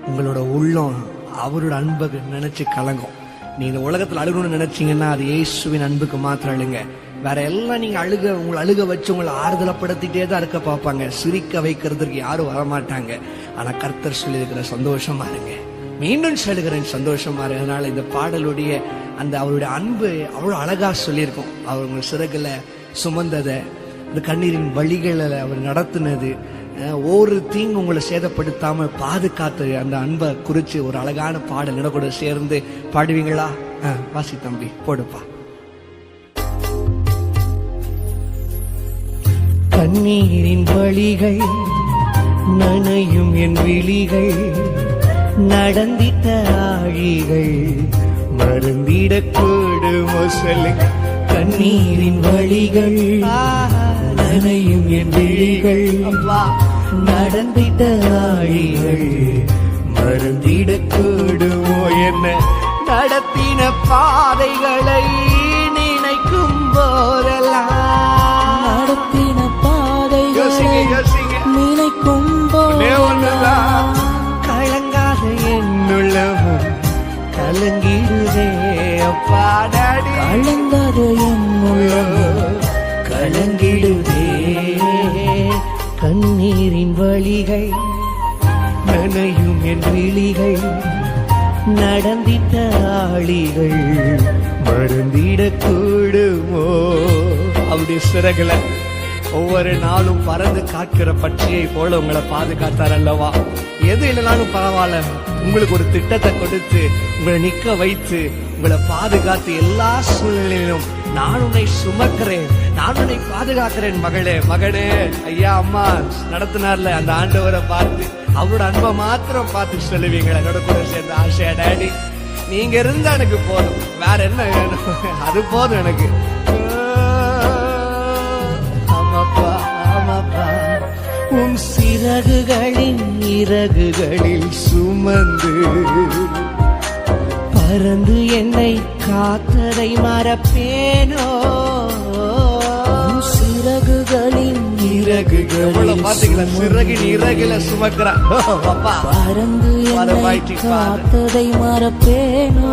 உங்களோட உள்ளம் அவரோட அன்புக்கு நினைச்சு கலங்கும். நீங்க இந்த உலகத்துல அழுகணும்னு நினைச்சீங்கன்னா அது இயேசுவின் அன்புக்கு மாத்திரம் அழுங்க. வேற எல்லாம் நீங்க உங்களை அழுக வச்சு உங்களை ஆறுதலப்படுத்திட்டே தான் இருக்க பார்ப்பாங்க. சிரிக்க வைக்கிறதுக்கு யாரும் வரமாட்டாங்க. ஆனா கர்த்தர் சொல்லி இருக்கிற சந்தோஷமா இருங்க. மீண்டும் சொல்லுகிறேன், சந்தோஷமா இருக்கு. அதனால இந்த பாடலுடைய அந்த அவருடைய அன்பு அவ்வளவு அழகா சொல்லியிருக்கும். அவர் உங்க சிறகுல சுமந்ததை, இந்த கண்ணீரின் வழிகளில் அவர் நடத்தினது, ஒரு தீங்கு உங்களை சேதப்படுத்தாம பாதுகாத்து அந்த அன்பை குறிச்சு ஒரு அழகான பாடல் என்ன கூட சேர்ந்து பாடுவீங்களா? வாசி தம்பி, போடுப்பா. கண்ணீரின் வழிகள் நனையும் என் விழிகள், நடந்திட்ட ஆழிகள் மறந்திடக்கூடுமோ சொல்லுங்க. கண்ணீரின் வழிகள் நனையும் என் விழிகள், நடந்திட்ட ஆழிகள் மறந்திடக்கூடுமோ என்ன. நடத்தின பாதைகளை நினைக்கும் போதெல்லாம், நடத்தின பாதைகளை நினைக்கும் போதெல்லாம் கலங்காத என்னுள்ளமும் கலங்கிடுதே அப்பா டாடி. கலங்காத என்னுள்ளமும் கலங்கிடுதே. கண்ணீரின் வழிகள் நனையும் என் விழிகள், நடந்திட்ட ஆளிகள் மறந்திடக்கூடுமோ. அப்படி சிறகுல ஒவ்வொரு நாளும் பறந்து காக்கிற பட்சியை போல உங்களை பாதுகாத்தார் அல்லவா? எது இல்லைனாலும் பரவாயில்ல, உங்களுக்கு ஒரு திட்டத்தை கொடுத்து உங்களை நிக்க வைத்து உங்களை பாதுகாத்து எல்லா சூழ்நிலையிலும் நான் உன்னை சுமக்கிறேன், நான் உன்னை பாதுகாக்கிறேன் மகளே மகனே. ஐயா அம்மா நடத்தினார்ல அந்த ஆண்டவரை பார்த்து அவரோட அன்பை மாத்திரம் பார்த்து சொல்லுவீங்களா? என்னோட கூட சேர்ந்த ஆசையா டாடி, நீங்க இருந்தா எனக்கு போதும், வேற என்ன வேணும், அது போதும் எனக்கு. ஆமாப்பா ஆமாப்பா, உன் சிறகுகளின் இறகுகளில் சுமந்து பறந்து என்னை காத்ததை மறப்பேனோ. சிறகுகளின் இறகுகளில் பாத்தீங்களா? சிறகின் இறகுல சுமக்கிறான் பறந்து என்னை காத்ததை மறப்பேனோ.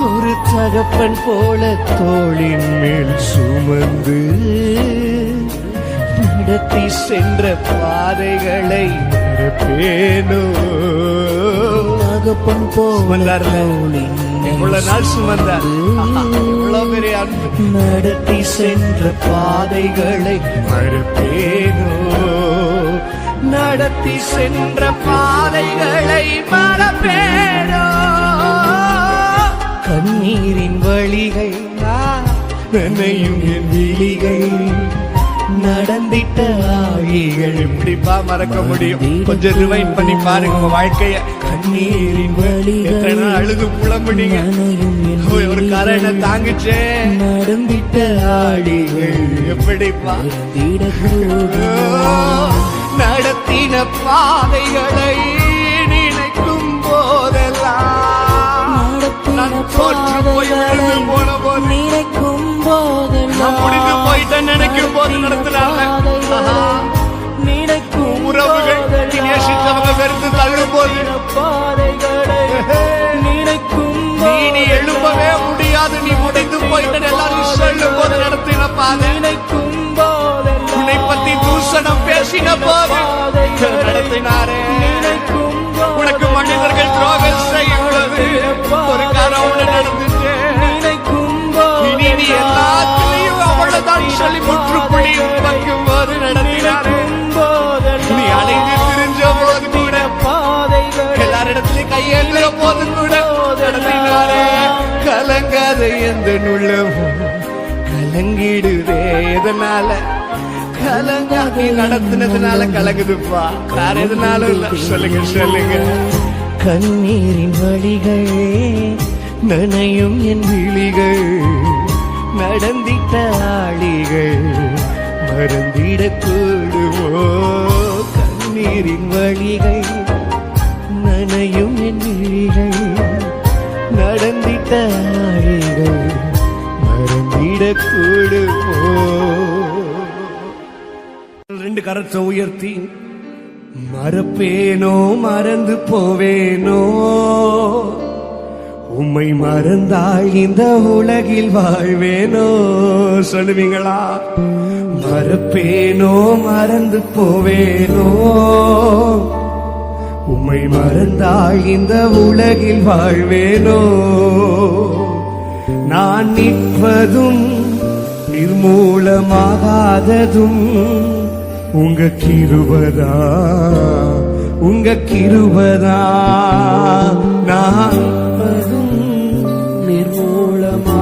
ஒரு தகப்பன் போல தோளின் மேல் சுமந்து நடத்தி சென்ற பாதைகளை மறப்பேனோ. தகப்பன் போல இவ்வளவு நாள் சுமந்தார், இவ்வளவு பெரிய அன்பு. நடத்தி சென்ற பாதைகளை மறப்பேனோ, நடத்தி சென்ற பாதைகளை மறப்பேனோ. கண்ணீரின் வழிகள் நனையும் என் விழிகள், நடந்திட்ட ஆழிகள் எப்படிப்பா மறக்க முடியும்? கொஞ்சம் ரிவைண்ட் பண்ணி பாருங்க உங்க வாழ்க்கைய. கண்ணீரின் வழிகள் அழுது புலம்புனீங்க, ஒரு கரணை தாங்குச்சே. நடந்திட்ட ஆழிகள் எப்படிப்பா நடத்தின பாதைகளை நினைக்கும் போதெல்லாம், நான் தோற்று போய் விழுந்து போன போது, நினைக்கும் போதெல்லாம், முடிந்து போயிட்டேன் நினைக்கும் போது நடத்தினாங்க. நினைக்கும் உறவுகள் நேசித்தவங்க வெறுத்து தள்ளும் போது, நினைக்கும் நீ எழும்பவே முடியாது, நீ முடிந்து போயிட்டேன் எல்லாரும் சொல்லும் போது நடத்தின பாதை, நினைக்கும் போதெல்லாம், உன்னை பத்தி தூஷணம் பேசின போது நடத்தினாரே. உனக்கு மனிதர்கள் துரோகம் செய்யும் போது ஒரு காரம் நடந்துச்சு. இனி நீ எல்லாத்திலையும் அவ்வளவுதான் சொல்லி முற்றுப்புள்ளி வைக்கும் போது நடத்தினாரே. நீ அலைந்து திரிஞ்ச போது கூட, எல்லாரிடத்திலும் கையேந்துற போது கூட நடத்தினாரே. கலங்காத எந்த உள்ளமும் கலங்கிடுதே. எதனால கலங்காதி நடத்தினதுனால கலங்குதுப்பா, வேற எதுனாலும் இல்ல. சொல்லுங்க சொல்லுங்க. கண்ணீரின் வழிகள் நனையும் என் விழிகள், நடந்திட்ட ஆளிகள் மறந்திடக்கூடுமோ. கண்ணீரின் வழிகள் நனையும் என் விழிகள், நடந்திட்ட ஆளிகள் மறந்திடக்கூடுமோ. ரெண்டு கரத்தை உயர்த்தி, மறப்பேனோ மறந்து போவேனோ, உம்மை மறந்தால் இந்த உலகில் வாழ்வேனோ. சொல்லுவீங்களா? மறப்பேனோ மறந்து போவேனோ, உம்மை மறந்தால் இந்த உலகில் வாழ்வேனோ. நான் நிற்பதும் நிர்மூலமாகாததும் உங்க கிருபதா, உங்க கிருபதா. நான் நிர்மூலமாகாததும்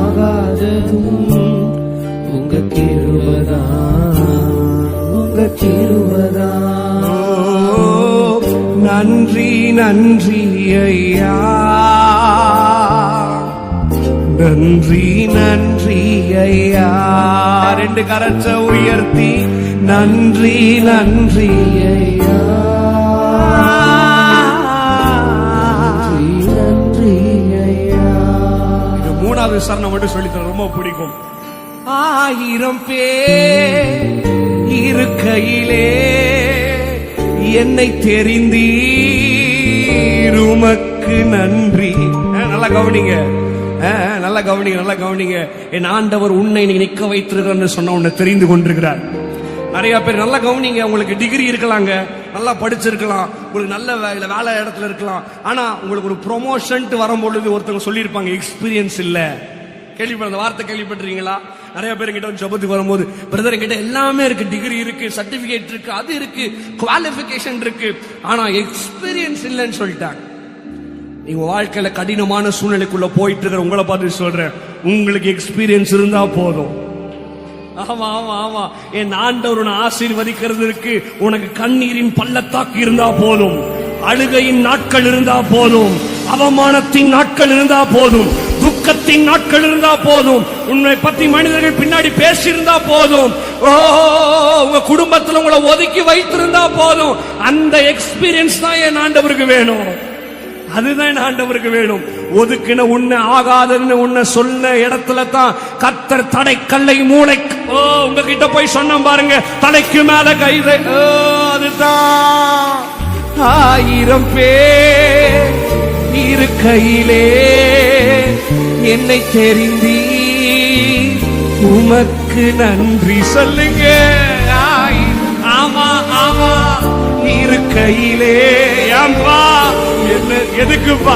உங்க கிருபதா, உங்க கிருபதா. நன்றி நன்றி ஐயா, நன்றி நன்றி ஐயா. ரெண்டு கரத்தை உயர்த்தி நன்றி நன்றி ஐயா, நன்றி ஐயா. இது மூணாவது சரணம் மட்டும் சொல்லித்தர ரொம்ப பிடிக்கும். 1000 பேர் இருக்கையிலே என்னை தெரிந்தீர், உமக்கு நன்றி. நல்லா கவனிங்க, நல்லா கவனிங்க, நல்லா கவனிங்க. என் ஆண்டவர் உன்னை நிற்க வைத்திருக்கிறார் சொன்ன உன்னை தெரிந்து கொண்டிருக்கிறார். நிறைய பேர் நல்லா கவனிங்க, உங்களுக்கு டிகிரி இருக்கலாங்க, நல்லா படிச்சிருக்கலாம், உங்களுக்கு நல்ல வேலை இடத்துல இருக்கலாம். ஆனா உங்களுக்கு ஒரு ப்ரொமோஷன் வரும்பொழுது ஒருத்தவங்க சொல்லியிருப்பாங்க எக்ஸ்பீரியன்ஸ் இல்ல. அந்த வார்த்தை கேள்விப்பட்டிருக்கீங்களா? நிறைய பேர் கிட்ட ஜபத்துக்கு வரும்போது, பிரதர் கிட்ட எல்லாமே இருக்கு, டிகிரி இருக்கு, சர்டிபிகேட் இருக்கு, அது இருக்கு, குவாலிபிகேஷன் இருக்கு, ஆனா எக்ஸ்பீரியன்ஸ் இல்லைன்னு சொல்லிட்டாங்க. நீங்க வாழ்க்கையில கடினமான சூழ்நிலைக்குள்ள போயிட்டு இருக்கிற உங்களை பார்த்து சொல்றேன், உங்களுக்கு எக்ஸ்பீரியன்ஸ் இருந்தா போதும். ஆமா ஆமா ஆமா, என் ஆண்டவர் உன்னை ஆசீர்வதிக்கிறது இருக்கு. உனக்கு கண்ணீரின் பள்ளத்தாக்கு இருந்தா போதும், அழுகையின் நாட்கள் இருந்தா போதும், அவமானத்தின் நாட்கள் இருந்தா போதும், துக்கத்தின் நாட்கள் இருந்தா போதும், உன்னை பத்தி மனிதர்கள் பின்னாடி பேசியிருந்தா போதும், உங்க குடும்பத்தில் உங்களை ஒதுக்கி வைத்திருந்தா போதும். அந்த எக்ஸ்பீரியன்ஸ் தான் என் ஆண்டவருக்கு வேணும், அதுதான் என் ஆண்டவருக்கு வேணும். ஒதுக்கின உன்னை ஆகாதன்னு உன்னை சொன்ன இடத்துல தான் கர்த்தர் தடைக்கல்லை மூளை உங்ககிட்ட போய் சொன்ன பாருங்க, தலைக்கு மேல கைது. அதுதான் 1000 பேர் இருக்கையிலே என்னை தெரிந்தி, உமக்கு நன்றி சொல்லுங்க. ஆமா ஆமா, இருக்கையிலே அம்மா என்ன எதுக்குப்பா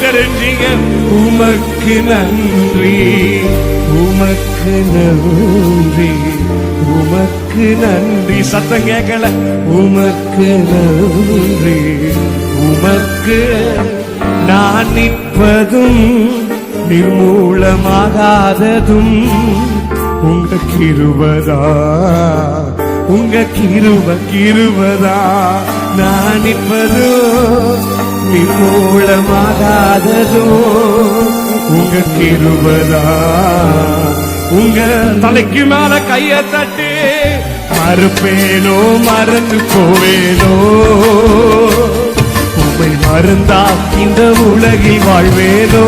தெரிஞ்சீங்க? உமக்கு நன்றி, உமக்கு நன்றி, உமக்கு நன்றி. சத்தம் கேட்கல. உமக்கு நன்றி, உமக்கு நான் நிற்பதும் நிர்மூலமாகாததும் உங்க கிருபதா, உங்க கிருபதா. நான் நிற்பதும் நிர்மூலமாகாததும் உங்க கிருபதா. உங்க தலைக்கு மேல கைய தட்டி மறுப்பேனோ மறந்து போவேனோ, உம்மை மறந்தா இந்த உலகில் வாழ்வேனோ.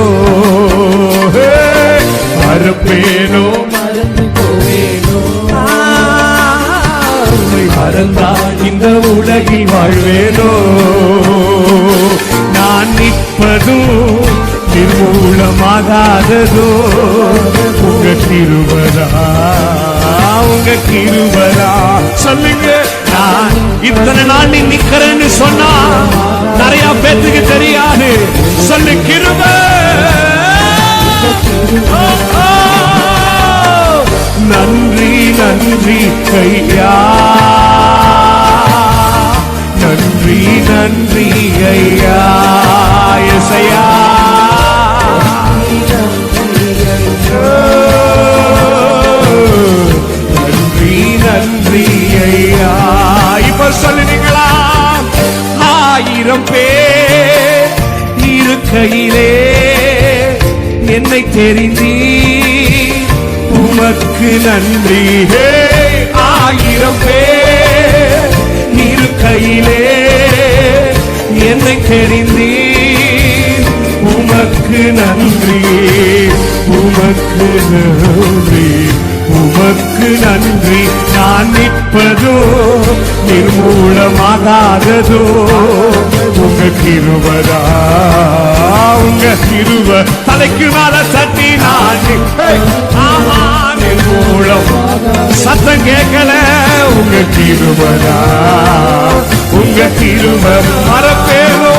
மறுப்பேனோ மறந்து போவேனோ, உம்மை மறந்தா இந்த உலகில் வாழ்வேனோ. நான் நிற்பதும் நிர்மூலமாகாததோ உங்க கிருபதா, உங்க கிருபதா. சொல்லுங்க, நான் இத்தனை நாள் நீ நிக்கிறேன்னு சொன்னா நிறைய பேத்துக்கு தெரியாது. சொல்லு, கிருப. நன்றி நன்றி ஐயா, நன்றி நன்றி ஐயா, எசையா. நன்றி நன்றி ஐயா. இப்ப சொல்லுவீங்களா? 1000 பேர் இருக்கையிலே என்னை தெரிந்தி, உமக்கு நன்றி. 1000 பேர் இருக்கையிலே என்னை தெரிந்தி, உமக்கு நன்றி, உமக்கு நன்றி, உமக்கு நன்றி. நான் நிற்பதோ நிர்மூலமாகாததோ உங்க கிருபதா, உங்க கிருப. தலைக்கு மேல தட்டி நான் ஆமா நிர்மூலம். சத்தம் கேட்கல. உங்க கிருபதா, உங்க கிருப. மறப்பேனோ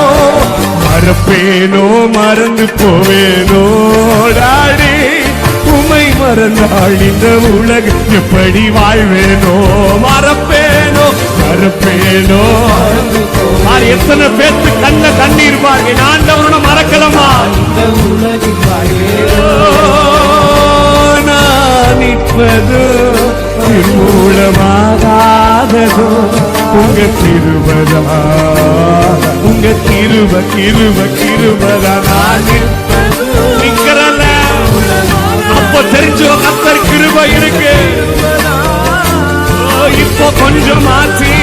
மறப்பேனோ மறந்து போவேனோ டாடி, உமை மறந்தாள் இந்த உலகம் எப்படி வாழ்வேனோ மறப்பேனோ மறப்பேனோ. எத்தனை பேத்து கண்ண தண்ணீர் பாருங்க ஆண்டவனை மறக்கலமா. இந்த உலகில் வாழ்வேனோ நான் நிற்பது மூலமாகாததோ உங்க கிருபதா உங்க கிருபதா நான் நிற்கிறல்ல. அப்ப தெரிஞ்சோ கத்தர் கிருபை இருக்கு. இப்போ கொஞ்சம் மாற்றி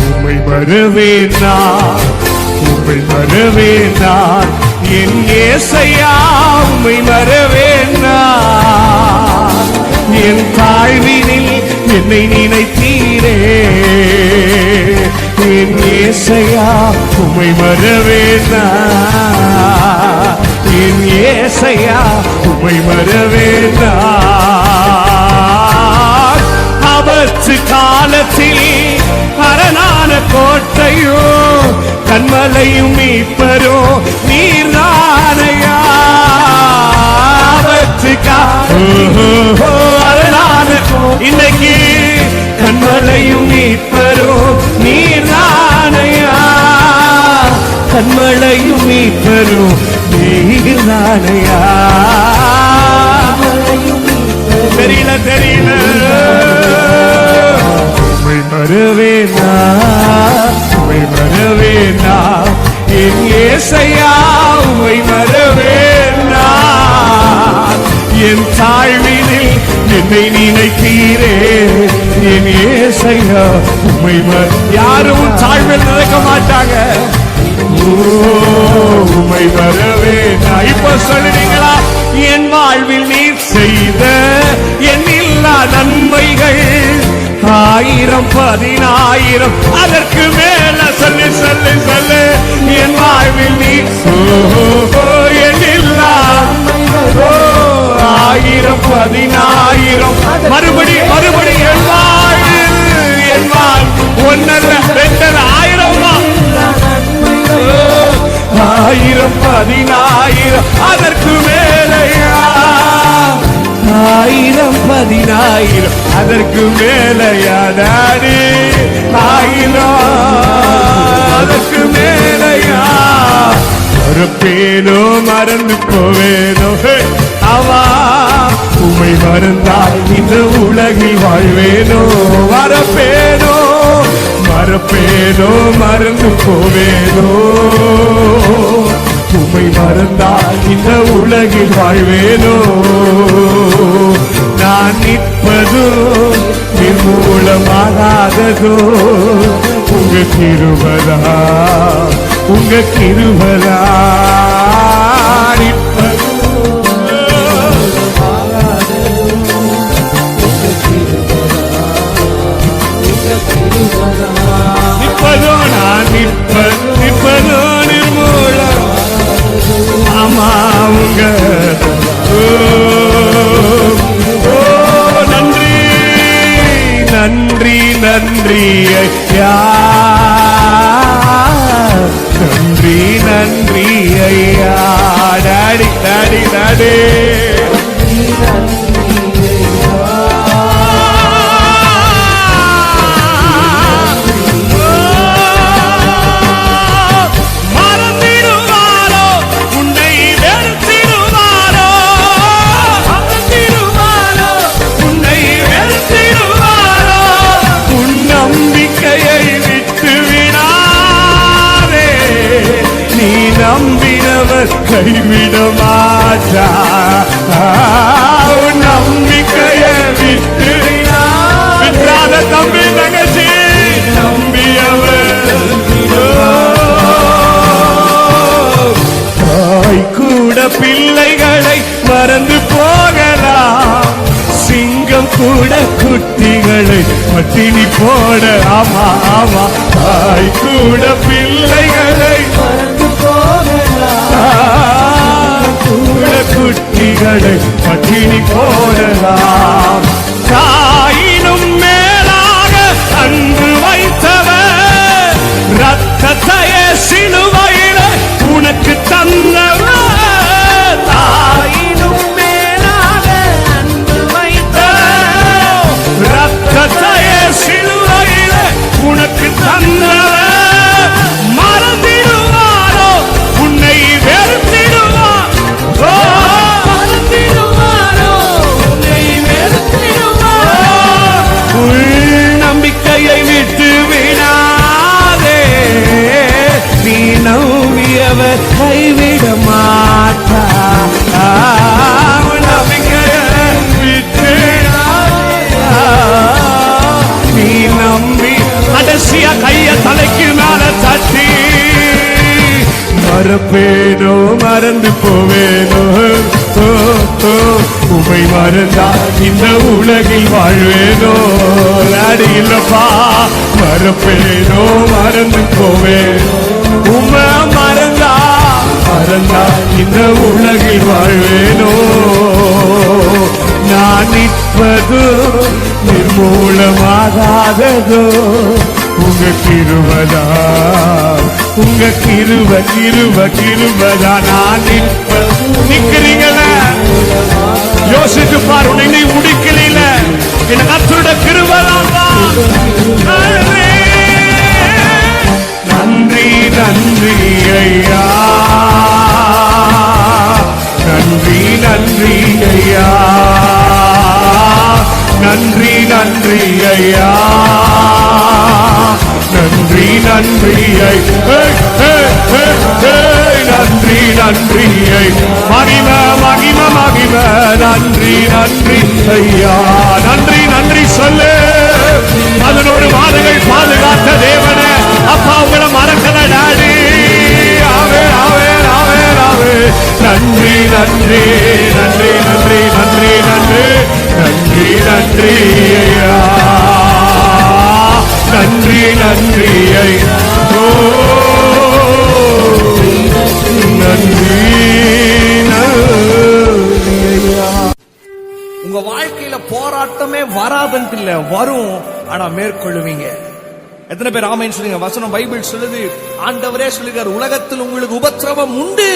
உம்மை வரவேனா உம்மை வரவேனா என் ஏசையா உம்மை வரவேனா. என் தாழ்வினில் என்னை நினைத்தீரே என் ஏசையா உம்மை வரவேனா என் ஏசையா உம்மை வரவேனா. ஆபத்து காலத்தில் அரணான கோட்டையோ கண்மலையும் மீட்பரோ நீர்தானையா. அரணான இன்னைக்கு கண்மலையும் மீட்பரோ நீர்தானையா. கண்மலையும் மீட்பரோ நீர்தானையா. தெரியல தெரியல உம்மை வரவேனா உம்மை வரவேனா என் ஏசையா உம்மை வரவேனா. என் தாழ்வினில் என்னை நினைத்தீரே என் ஏசையா உம்மை யாரும் தாழ்வில் நினைக்க மாட்டாங்க. உம்மை வரவேனா. இப்ப சொல்லுவீங்களா என் வாழ்வில் நீர் செய்த எண்ணில்லா நன்மைகள் 1000 10,000 அதற்கு மேல சொல்லு சொல்லு சொல்லு. என் வாழ்வில் நீர் எண்ணில்லா 1000 10,000 மறுபடி என் வாழ்வில் என் வாழ் ஒன்னல்ல ரெண்டல்ல 1000 10,000 அதற்கு மேலையா. 1000 10,000 அதற்கு மேலையா டாடி. 1000 அதற்கு மேலையா. மறப்பேனோ மறந்து போவேனோ அவா உம்மை மறந்தால் இந்த உலகில் வாழ்வேனோ. மறப்பேனோ மறப்பேனோ மறந்து போவேனோ உம்மை மறந்தால் இந்த உலகில் வாழ்வேனோ. நான் நிற்பதோ நிர்மூலமாகாததோ உங்க கிருபதா உங்க கிருபதா. நிற்பதோ நான் நிற்பதோ நிர்மூலம். ஆமா உங்க நன்றி நன்றி நன்றி ஐயா நன்றி நன்றி ஐயா. டாடி டாடி டாடி நம்பினவர் கைவிட மாட்டா. நம்பிக்கையை விட்டு விட்டாத தம்பி தங்கச்சி நம்பியவர் தாய் கூட பிள்ளைகளை மறந்து போகலாம். சிங்கம் கூட குட்டிகளை பட்டினி போட. ஆமா ஆமா தாய் கூட பிள்ளைகளை குட்டிகளை பட்டினி போடலாம். தாயினும் மேலாக அன்பு வைத்தவர் ரத்தத்தையே சிலுவையில உனக்கு தந்தவர். தாயினும் மேலாக மறப்பேனோ மறந்து போவேனோ ஓ, ஓ, உமை மறந்தா இந்த உலகில் வாழ்வேனோ நாடு இல்லப்பா மறப்பேனோ மறந்து போவேனோ உமை மறந்தா இந்த உலகில் வாழ்வேனோ நான் நிற்பதோ நிர்மூலமாகாததோ உங்க கிருபதா உங்க கிருபதா நான் நிக்கிறீங்கள யோசித்து பாரு உன்னை முடிக்கல என் கர்த்தருடைய கிருபதான் நன்றி நன்றி ஐயா நன்றி நன்றி ஐயா நன்றி நன்றி ஐயா நன்றி நன்றி நன்றி நன்றி மகிம மகிம மகிம நன்றி நன்றி ஐயா நன்றி நன்றி சொல்லு அதனோடு வாதங்கள் பாதுகாத்த தேவனே அப்பா உங்களை மறக்கல டாடி ஆவே ஆவே ஆவே ஆவே நன்றி நன்றி நன்றி நன்றி நன்றி நன்றி நன்றி நன்றி ஐயா நன்றி நன்றி ஐயா நன்றி உங்க வாழ்க்கையில போராட்டமே வராதுன்ட்டு இல்ல, வரும், ஆனா மேற்கொள்ளுவீங்க. எத்தனை பேர் ஆமென் சொல்லுங்க? வசனம் பைபிள் சொல்லுது, ஆண்டவரே சொல்லுகிறார், உலகத்தில் உங்களுக்கு உபத்திரவம் உண்டு,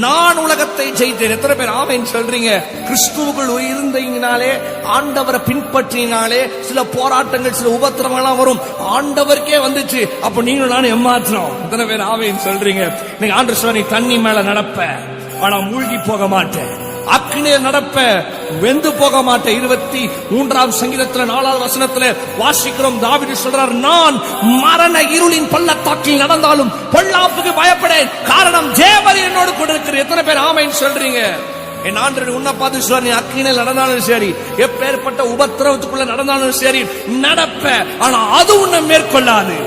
நான் உலகத்தை ஜெயித்தேன். எத்தனை பேர் ஆமென் சொல்றீங்க? கிறிஸ்துவுக்குள் இருந்தீங்கனாலே, ஆண்டவரை பின்பற்றினாலே சில போராட்டங்கள் சில உபத்திரவங்கள்லாம் வரும். ஆண்டவருக்கே வந்துச்சு, அப்ப நீங்களும் நானும் ஏமாற்றோம். எத்தனை பேர் ஆமென் சொல்றீங்க? நீங்க ஆண்டவர் சொல்ற, நீ தண்ணி மேல நடப்ப, ஆனா மூழ்கி போக மாட்டேன், அக்கினியே நடப்ப, வெந்து போக மாட்டேன். 23ஆம் சங்கீதத்துல 4ஆவது வசனத்துல வாசிக்கிறோம், தாவீது சொல்றார், நான் மரண இருளின் பள்ளத்தாக்கில் நடந்தாலும் பொல்லாப்புக்கு பயப்படேன், காரணம் தேவன் என்னோடு கூட இருக்கிறார். எத்தனை பேர் ஆமென் சொல்றீங்க? என் ஆண்டவர் உன்னை பார்த்து சொல்றார், நீ அக்கினியில் நடந்தாலும் சரி, எப்பேற்பட்ட உபத்திரவத்துக்குள்ள நடந்தாலும் சரி நடப்ப, ஆனா அது உன்னை மேற்கொள்ளாது.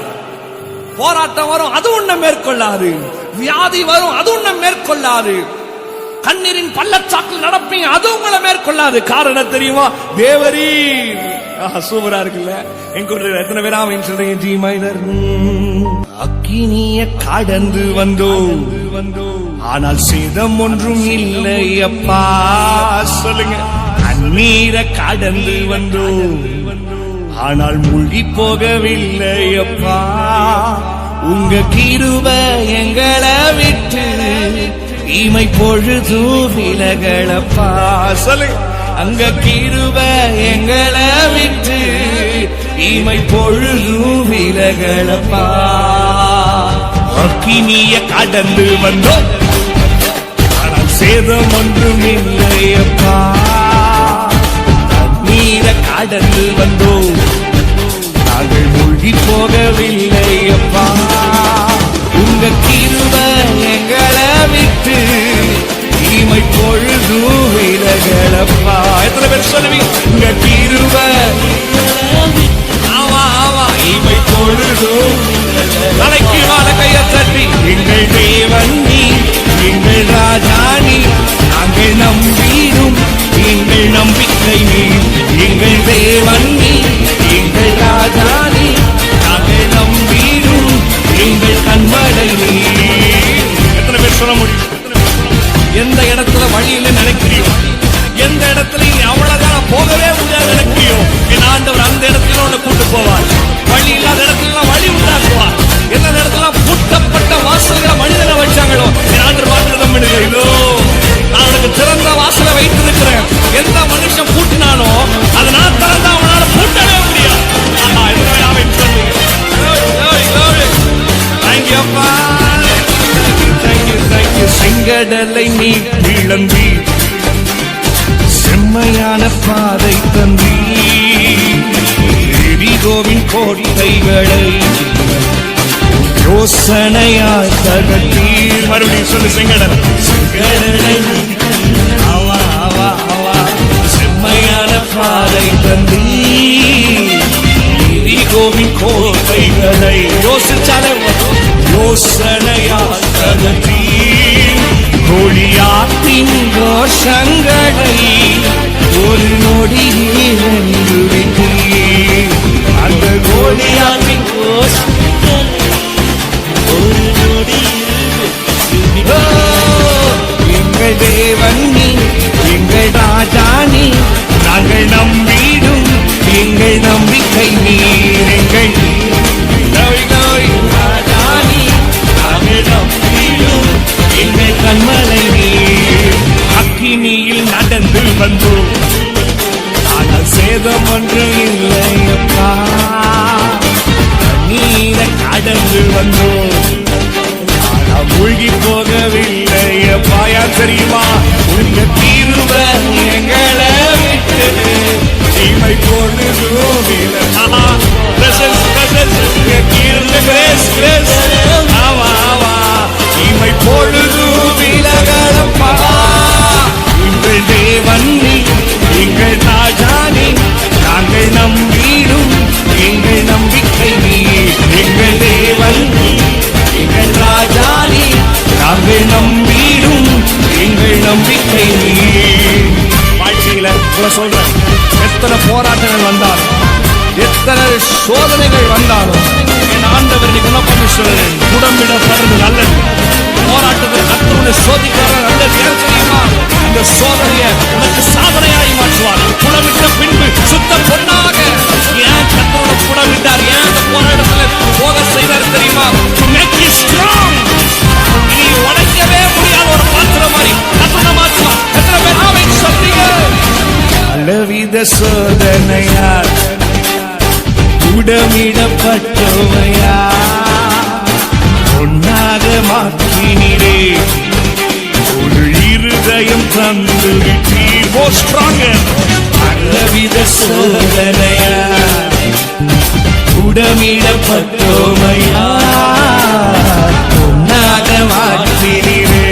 போராட்டம் வரும், அது உன்னை மேற்கொள்ளாது. வியாதி வரும், அது உன்னை மேற்கொள்ளாது. கண்ணீரின் பள்ளத்தாக்கில் நடப்பீங்க, அது உங்களை மேற்கொள்ளாது. காரணம் தெரியுமா? தேவரீ. சூப்பரா இருக்குல்ல? எங்க எத்தனை பேர் ஆமென் சொல்றீங்க? G minor. அக்கினிய கடந்து வந்தோ ஆனால் சேதம் ஒன்றும் இல்லை அப்பா. சொல்லுங்க. கண்ணீரை கடந்து வந்தோ ஆனால் மூழ்கி போகவில்லை அப்பா. உங்க கிருபை எங்களை விட்டு இமை பொழுது விலகளப்பா. சொல்லுங்க. அங்க கிருபை எங்களை விட்டு இமை பொழுது விலகளப்பா. அக்கினிய கடந்து வந்தோம் ஆனால் சேதம் ஒன்றும் இல்லையப்பா. நீரை கடந்து வந்தோம், நாங்கள் மூழ்கி போகவில்லையப்பா. உங்க கிருபை எங்களை விட்டு இமை பொழுது விலகளப்பா. எத்தனை பேர் சொல்லுவீங்க? உங்க கிருபை ஆமா ஆமா இமை பொழுது. தலைக்கு வாழ கையை தட்டி, எங்கள் தேவன் நீ, எங்கள் ராஜா நீ, நாங்கள் நம்பிடும் எங்கள் நம்பிக்கை நீ, எங்கள் தேவன் நீ, எங்கள் ராஜா நீ, நாங்கள் நம்பிடும் எங்கள் கண்மலை நீ. எத்தனை பேர் சொல்ல முடியும்? எந்த இடத்துல வழியில நினைக்கிறியோ, எந்த இடத்துல அவ்வளவுதான் போகவே முடியாது நினைக்கிறியோ, என் ஆண்டவர் அந்த இடத்துல ஒண்ணு கூட்டு போவார். வழி இல்லாத இடத்துல வழி உண்டாக்குவார். எந்த இடத்துல பூட்டப்பட்ட வாசல்களை மனிதனை வச்சாங்களோ, என் ஆண்டவர் வாக்குத்தத்தம் பண்ணுகிறீங்களோ, நான் உனக்கு திறந்த வாசலை வைத்திருக்கிறேன். எந்த மனுஷன் பூட்டினானோ அதை நான் திறந்தா அவனால பூட்டவே முடியாது. செங்கடலை நீ இழந்தி, செம்மையான பாதை தந்தி, எரிகோவின் கோட்டைகளை யோசனையாய் தகட்டி. மறுபடியும் சொல்லு. செங்கடலை செங்கடலை ஆவா ஆவா ஆவா, செம்மையான பாதை தந்தி, எரிகோவின் கோட்டைகளை யோசிச்சாலே யோசனையாய் தகட்டி. தோஷங்களை ஒரு நொடியில் வென்று விட்டீர். அந்த கோலியாத்தின் எங்கள் தேவன் நீ, எங்கள் ராஜா நீ, நாங்கள் நம்பிடும் எங்கள் நம்பிக்கை நீர். எங்கள் ராஜா நீ, நாங்கள் நம்பிடும் எங்கள் கண்மலை நீர். அக்கினியில் நடந்து வந்தோம், ஆனால் சேதம் ஒன்று இல்லையப்பா. நீரை கடந்து வந்தோம், ஆனால் மூழ்கி போகவில்லையப்பா. யார் தெரியுமா? உங்க தீர்வ எங்களை விட்டு தீமை பொழுதும் இல்லை. தீமை பொழுதும் விலகலப்பா. எங்கள் தேவன் நீ, எங்கள் ராஜா நீ, நாங்கள் நம்பிடும் எங்கள் நம்பிக்கை நீ. எங்கள் தேவன் நீ, எங்கள் ராஜா நீ, நாங்கள் நம்பிடும் எங்கள் நம்பிக்கை நீ. வாழ்க்கையில சொல்றேன், எத்தனை போராட்டங்கள் வந்தாலும், எத்தனை சோதனைகள் வந்தாலும், என் ஆண்டவர் நீ குணப்பண்ணி சொல்றேன். குடம்பிடப்படுறது நல்லது, போராட்டத்தில் கர்த்தருடைய சோதிக்கிறது நல்லது. ஏன் தெரியுமா? இந்த சோதனையை உனக்கு சாதனையாய் மாற்றுவார். குடமிட்ட பின்பு சுத்த பொன்னாக ஏன் கர்த்தரோட குடமிட்டார்? ஏன் அந்த போராட்டத்தில் போக செய்தார் தெரியுமா? To make you strong. நீ உடைக்கவே முடியாத ஒரு பாத்திரம் மாதிரி கர்த்தரை மாற்றுவார். எத்தனை பேர் ஆமென் சொல்றீங்க? பலவித சோதனையார் உடமிடப்பட்டவையா பொன்னாக மாற்றினீரே. ஒரு இருதயம் தந்து விட்டீர். More stronger. பலவித சோதனையா உடமிடப்பட்டவையா பொன்னாக மாற்றினீரே.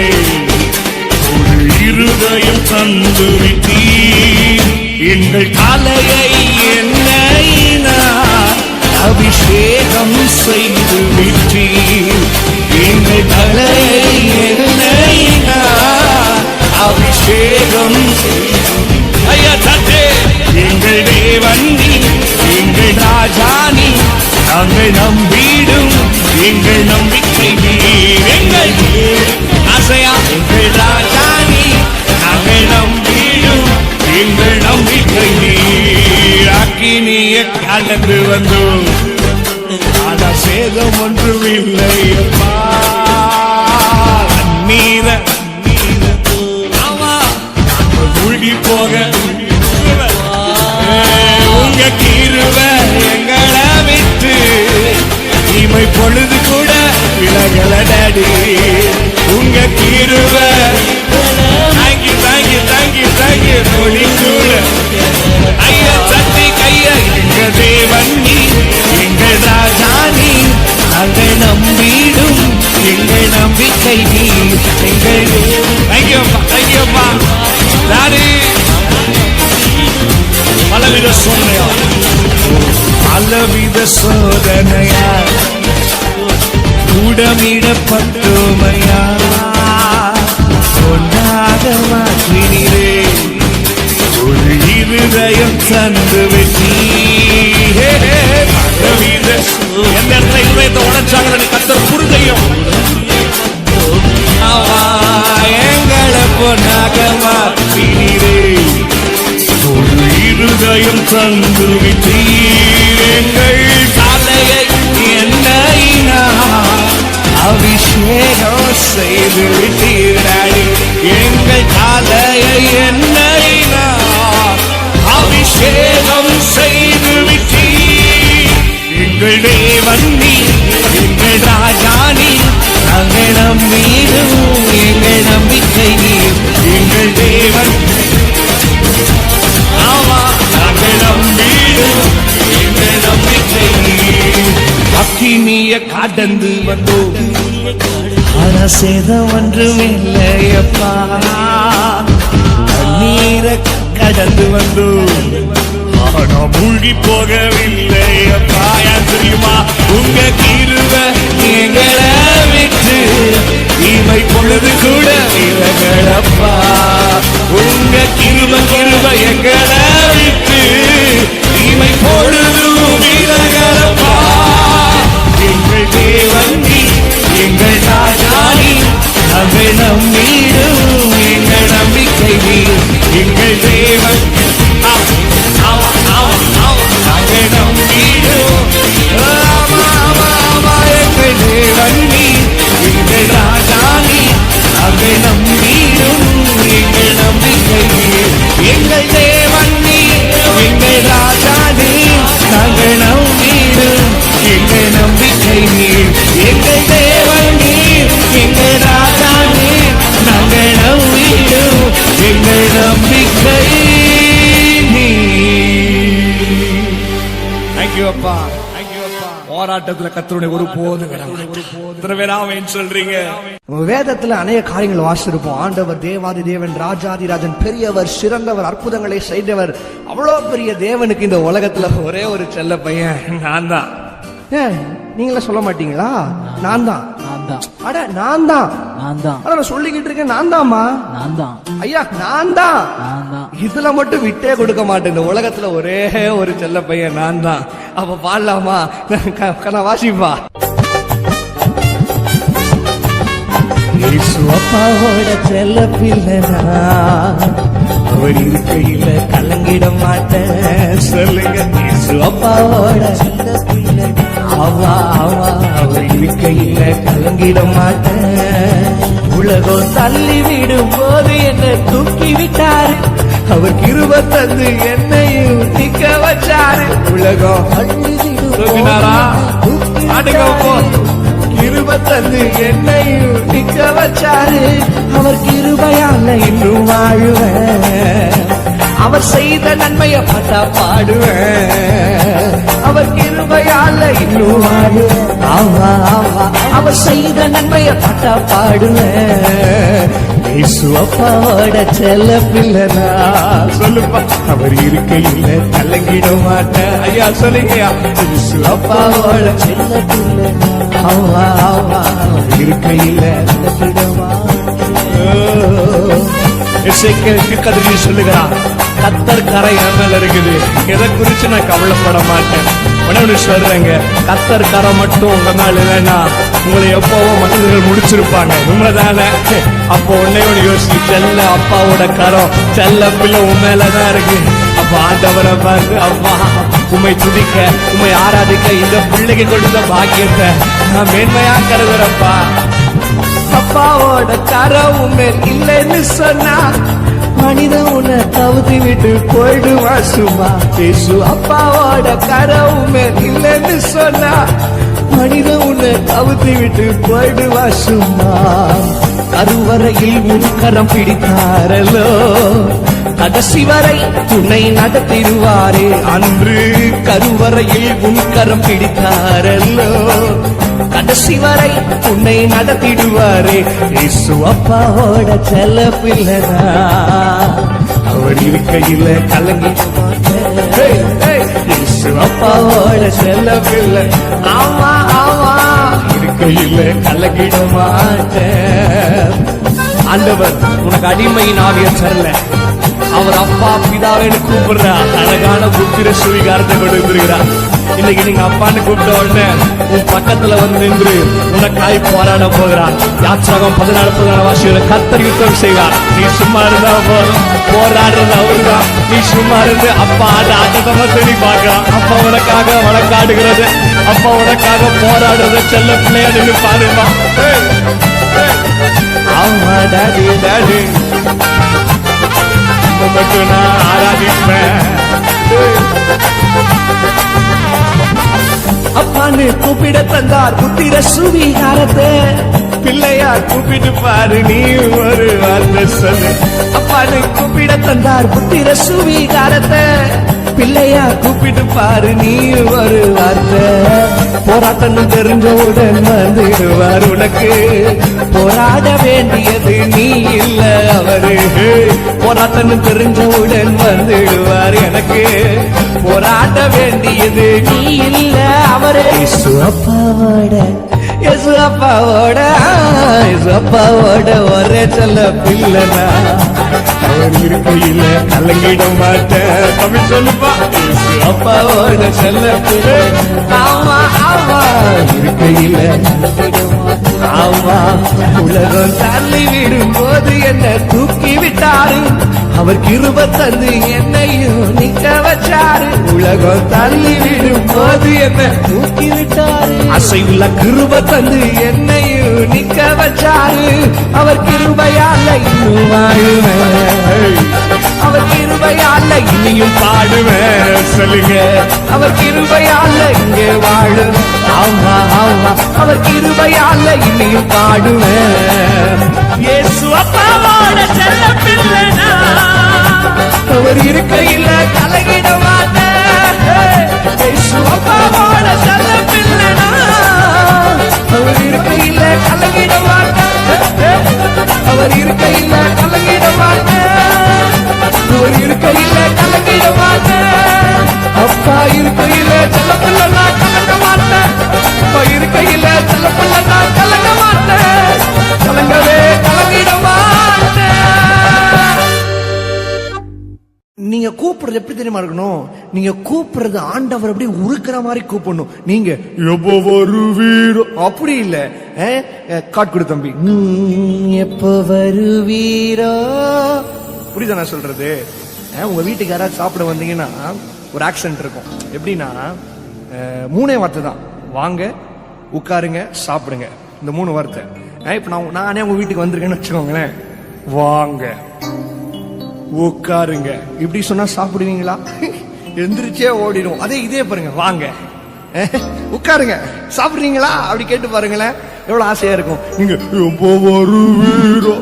ஒரு இருதயம் தந்து விட்டீர். எங்கள் தலையை எண்ணெயினால் அபிஷேகம் செய்து விட்டீர். எங்கள் தலையை எண்ணெயினால் அபிஷேகம் ஐயா தட்டே. எங்கள் தேவன் நீ, எங்கள் ராஜா நீ, நாங்கள் நம்பிடும் எங்கள் நம்பிக்கை நீர். எங்கள் ஆசையா எங்கள் ராஜா நீ, நாங்கள் நம்பிடும் எங்கள் நம்பிக்கை நீர். அக்கினிய கடந்து வந்தோம், ஆனால் சேதம் ஒன்றும் இல்லையப்பா. நீர மூழ்கி போக உங்க கிருப எங்களை விட்டு இமை பொழுது கூட விலகல டாடி. உங்க கிருப தேங்க்யூ தேங்க்யூ தேங்க்யூ தேங்க்யூ கொடி கூட ஐயா சட்டி கையா. எங்க தேவன் நீ, எங்கள் ராஜா நீ, நாங்கள் நம்பிடும் எங்கள் நம்பிக்கை நீ. எங்கள் தேங்க்யூப்பா தேங்க்யூப்பா டாடி. பலவித சோதனையா பலவித சோதனையா கூடமிடப்பட்டோமையா பொன்னாக மாற்றினீரே. ஒரு இருதயம் தந்து வெற்றி. பலவித எந்த இடத்துல இருதயத்தை உடைச்சாங்க கர்த்தர் புரிதையும் எங்களை பொன்னாக மாற்றினீரே. ஒரு இருதயம் தந்து விட்டீர். எங்கள் தலையை எண்ணெயினால் அபிஷேகம் செய்து விட்டீர். எங்கள் தலையை எண்ணெயினால் அபிஷேகம் செய்து விட்டீர். எங்கள் தேவன் நீ, எங்கள் ராஜா நீ, நாங்கள் நம்பிடும் எங்கள் நம்பிக்கை நீ. எங்கள் தேவன் அக்கினிய கடந்து வந்தோம், ஆனா சேதம் ஒன்றும் இல்லையப்பா. நீரை கடந்து வந்தோம், ஆனா மூழ்கி போகவில்லையப்பா. யார் தெரியுமா? உங்க கிருபை எங்களை விட்டு தீமை பொழுது கூட விலகலப்பா. உங்க கிருப எங்களை விட்டு தீமை பொழுதும் விலகலப்பா. எங்கள் தேவன் நீ, எங்கள் ராஜானி, அவை நம்மீடும் எங்கள் நம்பிக்கை நீ. எங்கள் தேவன் நாங்கள் நம்பீடும். எங்கள் தேவன் நீ, எங்கள் ராஜானி, அவை நம்மீடும் எங்கள் நம்பிக்கை நீ. எங்கள் தேவன் நீ, எங்கள் ராஜானி, நாங்கள் நம்பீடும் எங்கள் நம்பிக்கை நீ. எங்கள் தேவன் நீ, எங்கள் ராஜானி, நாங்கள் நம்பீடும் எங்கள் நம்பிக்கை நீ. தேங்க்யூ அப்பா. போராட்டத்துல கர்த்தருடைய ஒரு போது சொல்றீங்க. வேதத்துல அநேக காரியங்கள் வாசிச்சிருப்போம். ஆண்டவர் தேவாதி தேவன், ராஜாதி ராஜன், பெரியவர், சிறந்தவர், அற்புதங்களை செய்தவர். அவ்வளவு பெரிய தேவனுக்கு இந்த உலகத்துல ஒரே ஒரு செல்ல பையன் நான் தான். நீங்களே சொல்ல மாட்டீங்களா? நான் தான். அட நான் தான். நான் சொல்லிக்கிட்டு இருக்கேன், நான் தான்மா. ஐயா நான் தான். இதுல மட்டும் விட்டே கொடுக்க மாட்டேன். இந்த உலகத்துல ஒரே ஒரு செல்ல பையன் நான் தான். அப்ப பாடலாமா? நான் வாசிப்பா. அப்பாவோட செல்ல பிள்ளைனா, அவர் இருக்கையில கலங்கிட மாட்டேன். சொல்லுங்க. அப்பாவோட செல்ல பிள்ளை, அவர் இருக்கையில கலங்கிட மாட்டேன். உலகம் தள்ளி விடும் போது என்ன தூக்கி விட்டாரு. அவர் கிருபை தந்து என்னையும் நிக்க வச்சாரு. உலகம் தள்ளி விடும் கிருபை தந்து என்னையும் நிக்க வச்சாரு. அவர் கிருபையால இன்னும் வாழுவேன். அவர் செய்த நன்மையை பார்த்தா பாடுவேன். அவர் கிருபையால இன்னும் வாழுவேன். அவர் செய்த நன்மையை பார்த்தா பாடுவேன். அப்பாவோட செல்ல பிள்ளைனா, சொல்லுப்பா. அவர் இருக்கையில கலங்கிட மாட்டேன். ஐயா சொல்லுங்கயா. அப்பாவோட செல்ல பிள்ளைனா, இருக்கையில கலங்கிட மாட்டேன். சொல்லுகிறான், கத்தர் கரை என் மேல இருக்குது, எதை குறிச்சு நான் கவலைப்பட மாட்டேன். உடனே சொல்றேங்க, கத்தர் கரை மட்டும் உங்க மேல இல்லைன்னா உங்களை எப்பவும் மனிதர்கள் முடிச்சிருப்பாங்க. உண்மைதானே? அப்போ உடனே யோசிச்சு, செல்ல அப்பாவோட கரம், செல்ல பிள்ளை உன் மேலதான் இருக்கு. அப்ப ஆண்டவரை பார்த்து, அப்பா உண்மை துதிக்க, உண்மை ஆராதிக்க இந்த பிள்ளைக்கு கொடுத்த பாக்கியத்தை நான் மேன்மையா கருதுறப்பா. அப்பாவோட கரம் உண்மை இல்லைன்னு சொன்னா மனித உன்னை கவுத்தி விட்டு போயிடுவா சும்மா. பேசு. அப்பாவோட கரவுமே இல்லைன்னு சொன்னா மனித உன்னை கவுத்தி விட்டு போயிடுவா சும்மா. கருவறையில் முன்கரம் பிடித்தாரலோ, கடைசி வரை துணை நடத்திடுவாரே. அன்று கருவறையில் முன்கரம் பிடித்தாரல்லோ, கடைசி வரை உன்னை நடத்திடுவாரே. இயேசு அப்பாவோட செல்ல பிள்ளைனா, அவர் இருக்கையில கலங்கிட மாட்டேன். இயேசு அப்பாவோட செல்ல பிள்ளை, ஆமா ஆமா, இருக்கையில கலங்கிட மாட்டேன். ஆண்டவர் உனக்கு அடிமையின் ஆவிய தரல, அவர் அப்பா பிதாவேன்னு கூப்பிடுற அழகான புத்திர சுவீகாரத்தை கொடுத்திருக்கிறார். இன்னைக்கு நீங்க அப்பான்னு கூப்பிட்ட உடனே உன் பக்கத்துல வந்து நின்று உனக்காய் போராட போகிறார். யாத்திராகம் 14 கர்த்தர் யுத்தம் செய்வார். நீ சும்மா இருந்தா போதும், போராடுறது அவருதான். நீ சும்மா இருந்து அப்பா ஆட்டத்தமா சொல்லி பார்க்கலாம். அப்பா உனக்காக வழக்காடுகிறது, அப்பா உனக்காக போராடுறத செல்ல பிள்ளையா நின்று பாருமா. ஆமா டாடி டாடி மட்டும் நான் ஆராதிப்பேன். அப்பான்னு கூப்பிட தந்தார் புத்திர சுவீகாரத்தை. பிள்ளையா கூப்பிட்டு பாரு, நீ ஒரு வார்த்தை சொல்லு. அப்பான்னு கூப்பிட தந்தார் புத்திர சுவீகாரத்தை. பிள்ளையா கூப்பிட்டு பாரு, நீ ஒரு வார்த்தை. போராட்டம் தெரிஞ்சவுடன் வந்துடுவார் உனக்கு. போராட வேண்டியது நீ இல்ல அவரு. போராட்டம் தெரிஞ்சவுடன் வந்துடுவார் எனக்கு. போராட வேண்டியது நீ இல்ல அவரு. அப்பாவோட இயேசு அப்பாவோட ஒரே செல்ல பிள்ளைனா அவர் இருக்கையில கலங்கிட மாட்டேன். தமிழ் சொல்லுப்பா. அப்பாவோட செல்ல பிள்ளை. ஆமா ஆமா இருக்கையில ஆமா உலகம் தள்ளி விடும் போது என்ன தூக்கி விட்டாரு. அவர் கிருப தந்து என்னையும் நிக்க வச்சாரு. உலகம் தள்ளி விடும் போது என்ன தூக்கி விட்டாரு. அசைவுள்ள கிருப தந்து என்னையும் நிக்க வச்சாரு. அவர் கிருபையால இன்னும் வாழுவேன். அவர் கிருபையால இனியும் பாடுவேன். சொல்லுங்க அவர் கிருபையால இங்கே வாழும். ஆமா ஆமா அவர் கிருபையால இனியும் பாடுவேன். இயேசு அப்பாவோட செல்ல பிள்ளைனா அவர் இருக்கையில கலங்கிட மாட்டேன். இயேசு அப்பாவோட செல்ல பிள்ளைனா அவர் இருக்கையில கலங்கிட மாட்டேன். அவர் இருக்கையில கலங்கிட மாட்டேன். அவர் இருக்கையில கலங்கிட மாட்டேன். அப்பா இருக்கையில செல்ல பிள்ளைனா கலங்க மாட்டேன். அப்பா இருக்கையில செல்ல பிள்ளைனா கலங்க மாட்டேன். கலங்கவே கலங்கிட மாட்டேன். நீங்க கூப்பிடுறது எப்படி தெரியுமா இருக்கணும்? நீங்க கூப்பிடுறது ஆண்டவர் அப்படியே உருக்குற மாதிரி கூப்பிடணும். நீங்க எப்போ வருவீரோ அப்படி இல்ல. காட் கொடு தம்பி. எப்போ வருவீரோ புரியுதா நான் சொல்றது? உங்க வீட்டுக்கு யாராவது சாப்பிட வந்தீங்கன்னா ஒரு ஆக்சென்ட் இருக்கும். எப்படின்னா 3 வார்த்தை தான். வாங்க, உட்காருங்க, சாப்பிடுங்க. இந்த 3 வார்த்தை. இப்ப நானே உங்க வீட்டுக்கு வந்திருக்கேன்னு வச்சுக்கோங்களேன். வாங்க, உட்காருங்க. இப்படி சொன்னா சாப்பிடுவீங்களா? எந்திரிச்சே ஓடிடும். இதே பாருங்க. வாங்க, உட்காருங்க, சாப்பிடுறீங்களா? அப்படி கேட்டு பாருங்களேன், எவ்வளவு ஆசையா இருக்கும். நீங்க எப்போ வருவீரோ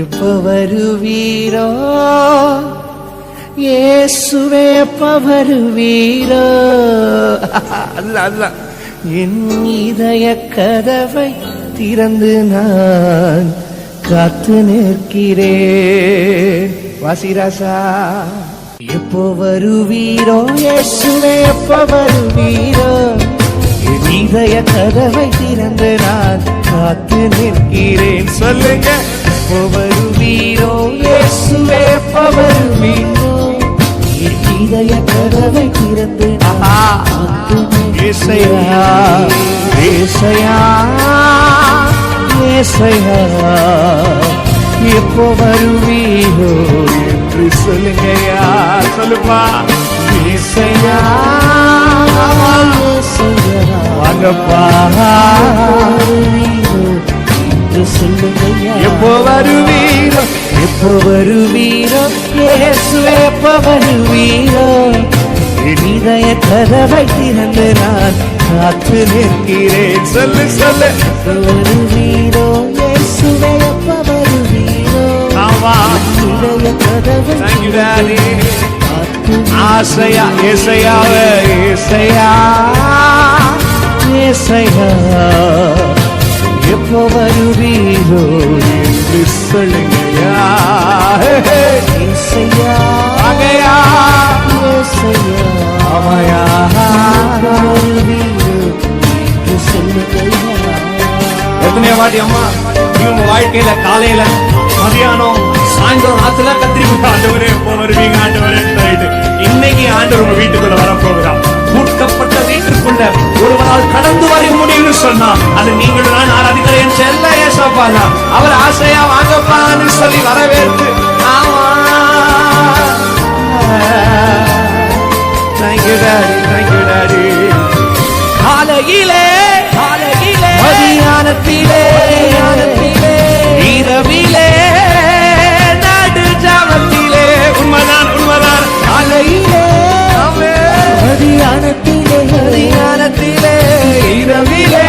எப்ப வருவீரோ இயேசுவே எப்ப வருவீரோ. அதுதான் என் இதய கதவை திறந்து நான் காத்து நிற்கிறேன். வாசிராசா எப்போ வருவீரோ இயேசுவே எப்ப வருவீரோ. என் இதய கதவை திறந்து நான் காத்து நிற்கிறேன். சொல்லுங்க எப்போ வருவீரோ இயேசுவே எப்ப வருவீரோ. என் இதய கதவை திறந்து ஏசையா ஏசையா ஏசையா எப்போ வருவீரோ என்று சொல்லுங்கயா. சொல்லுப்பா. ஏசையா வாங்கப்பா என்று சொல்லுங்கயா. எப்போ வருவீரோ எப்போ வருவீரோ இயேசுவே எப்போ வருவீரோ. இதய கதவை திறந்து நான் காத்து நிற்கிறேன். சொல்லு சொல்லு. வருவீரோ இயேசுவே எப்ப வருவீரோ. இதய கதவை ஆசையா ஏசையாவே ஏசையா ஏசையா எப்போ வருவீரோ என்று சொல்லுங்கயா. ஏசையா ஆகையா ஏசையா ஆமையா வருவீரோ என்று சொல்லுங்கயா. எத்தனை வாட்டி அம்மா உங்க வாழ்க்கையில காலையில மதியானம் சாயந்தரம் ஆத்துல கத்திரிக்கோள் ஆண்டவரே எப்போ வருவீங்க ஆண்டவரே. இன்னைக்கு ஆண்டவர் உங்க வீட்டுக்குள்ள வரப்போகிறார். கூட்டப்பட்ட வீட்டுக்குள்ள ஒருவரால் கடந்து வர முடியும்னு சொன்னா அது நீங்களும் நான் ஆராதிக்கிற என் செல்ல ஏசப்பா தான். அவர் ஆசையா வாங்கப்பான்னு சொல்லி வரவேற்று ஆமா தேங்க்யூ டாடி தேங்க்யூ டாடி. காலையிலே மதியானத்திலே இரவிலே நடு ஜாமத்திலே. உண்மைதான் உண்மைதான். காலையிலே மதியானத்திலே இரவிலே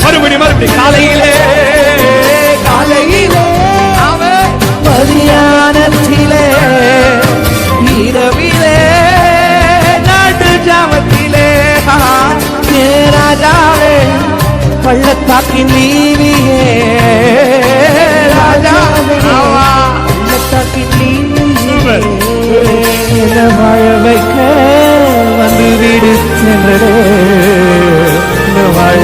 மறுபடி காலையிலே மதியானத்திலே இரவிலே நடு ஜாமத்திலே. ராஜாவே பள்ளத்தாக்கின் நீவியே ராஜாவே பள்ளத்தாக்கின் நீவியே வாழ வைக்க வந்து வீடு சென்றடே வாழ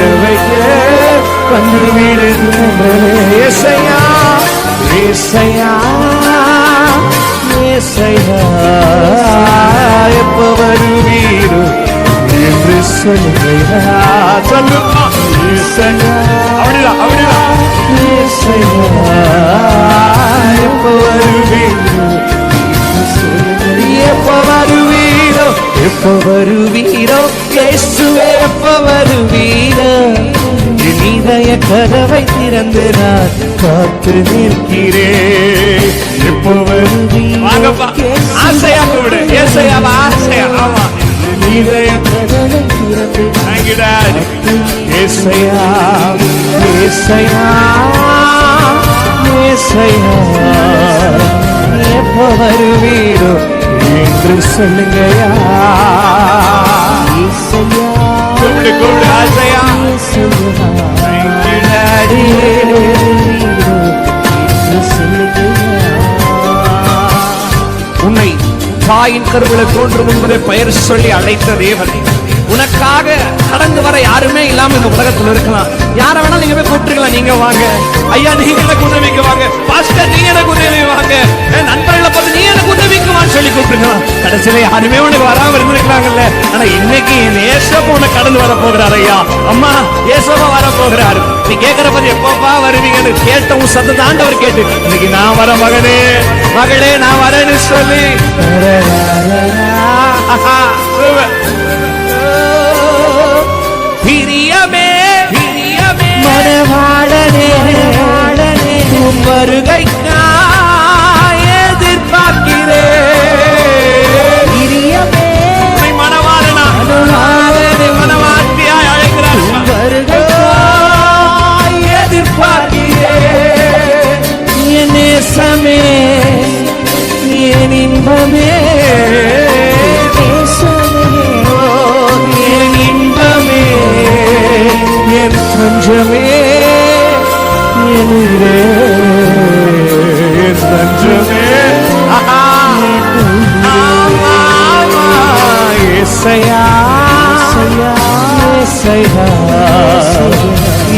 ஏசையா எப்ப வருவீரோ என்று சொல்லுங்கயா. சொல்லுமா ஏசையா, அப்படிதான் அப்படிதான். ஏசையா எப்ப வருவீரோ, எப்ப வருவீரோ, எப்ப வருவீரோ இயேசுவே எப்ப வருவீரோ. என் இதய கதவை திறந்து நான் காத்து நிற்கிறேன். எப்ப வாங்கப்பா, வருவீரோ, ஆசையா கூப்பிடு. ஏசையாவா? ஆசையா? ஆமா. என் இதய கதவை திறந்து Thank you, Dad. ஏசையா ஏசையா ஏசையா எப்ப வருவீரோ என்று சொல்லுங்கயா. ஏசையா கூப்பிடு கூப்பிடு. ஆசையா? Thank you, Daddy. உன்னை தாயின் கருவில தோன்றும் என்பதை பெயர் சொல்லி அழைத்த தேவன் உனக்காக கடந்து வர யாருமே இல்லாம இந்த உலகத்துல இருக்கலாம். யார வேணாலும் நீங்க போய் கூப்பிட்டுக்கலாம். நீங்க வாங்க ஐயா, நீங்க எனக்கு உதவிக்கு வாங்க. பாஸ்டர், நீங்க எனக்கு உதவி வாங்க. நண்பர்களை பார்த்து நீ எனக்கு உதவிக்கு வான்னு சொல்லி கூப்பிட்டுக்கலாம். கடைசியில யாருமே உனக்கு வராம இருந்திருக்கிறாங்கல்ல. ஆனா இன்னைக்கு ஏசப்பா உனக்கு கடந்து வர போகிறார். ஐயா, அம்மா, ஏசப்பா வர போகிறாரு. நீ கேட்கிற போது எப்பப்பா வருவீங்கன்னு கேட்ட உன் சத்தத்தை ஆண்டவர் கேட்டு இன்னைக்கு நான் வர மகனே மகளே நான் வரேன்னு சொல்லி பிரியமே பிரியமே மனவாளனே உன் வருகைக்காய் எதிர்பார்க்கிறேன். பிரியமே மனவாளனா மனவாட்டியாய் அழைக்கிறார். வருகைக்காய் எதிர்பார்க்கிறேன். என் நேசமே என் இன்பமே என் இன்பமே என் தஞ்சமே என் உயிரே என் தஞ்சமே. ஏசையா ஏசையா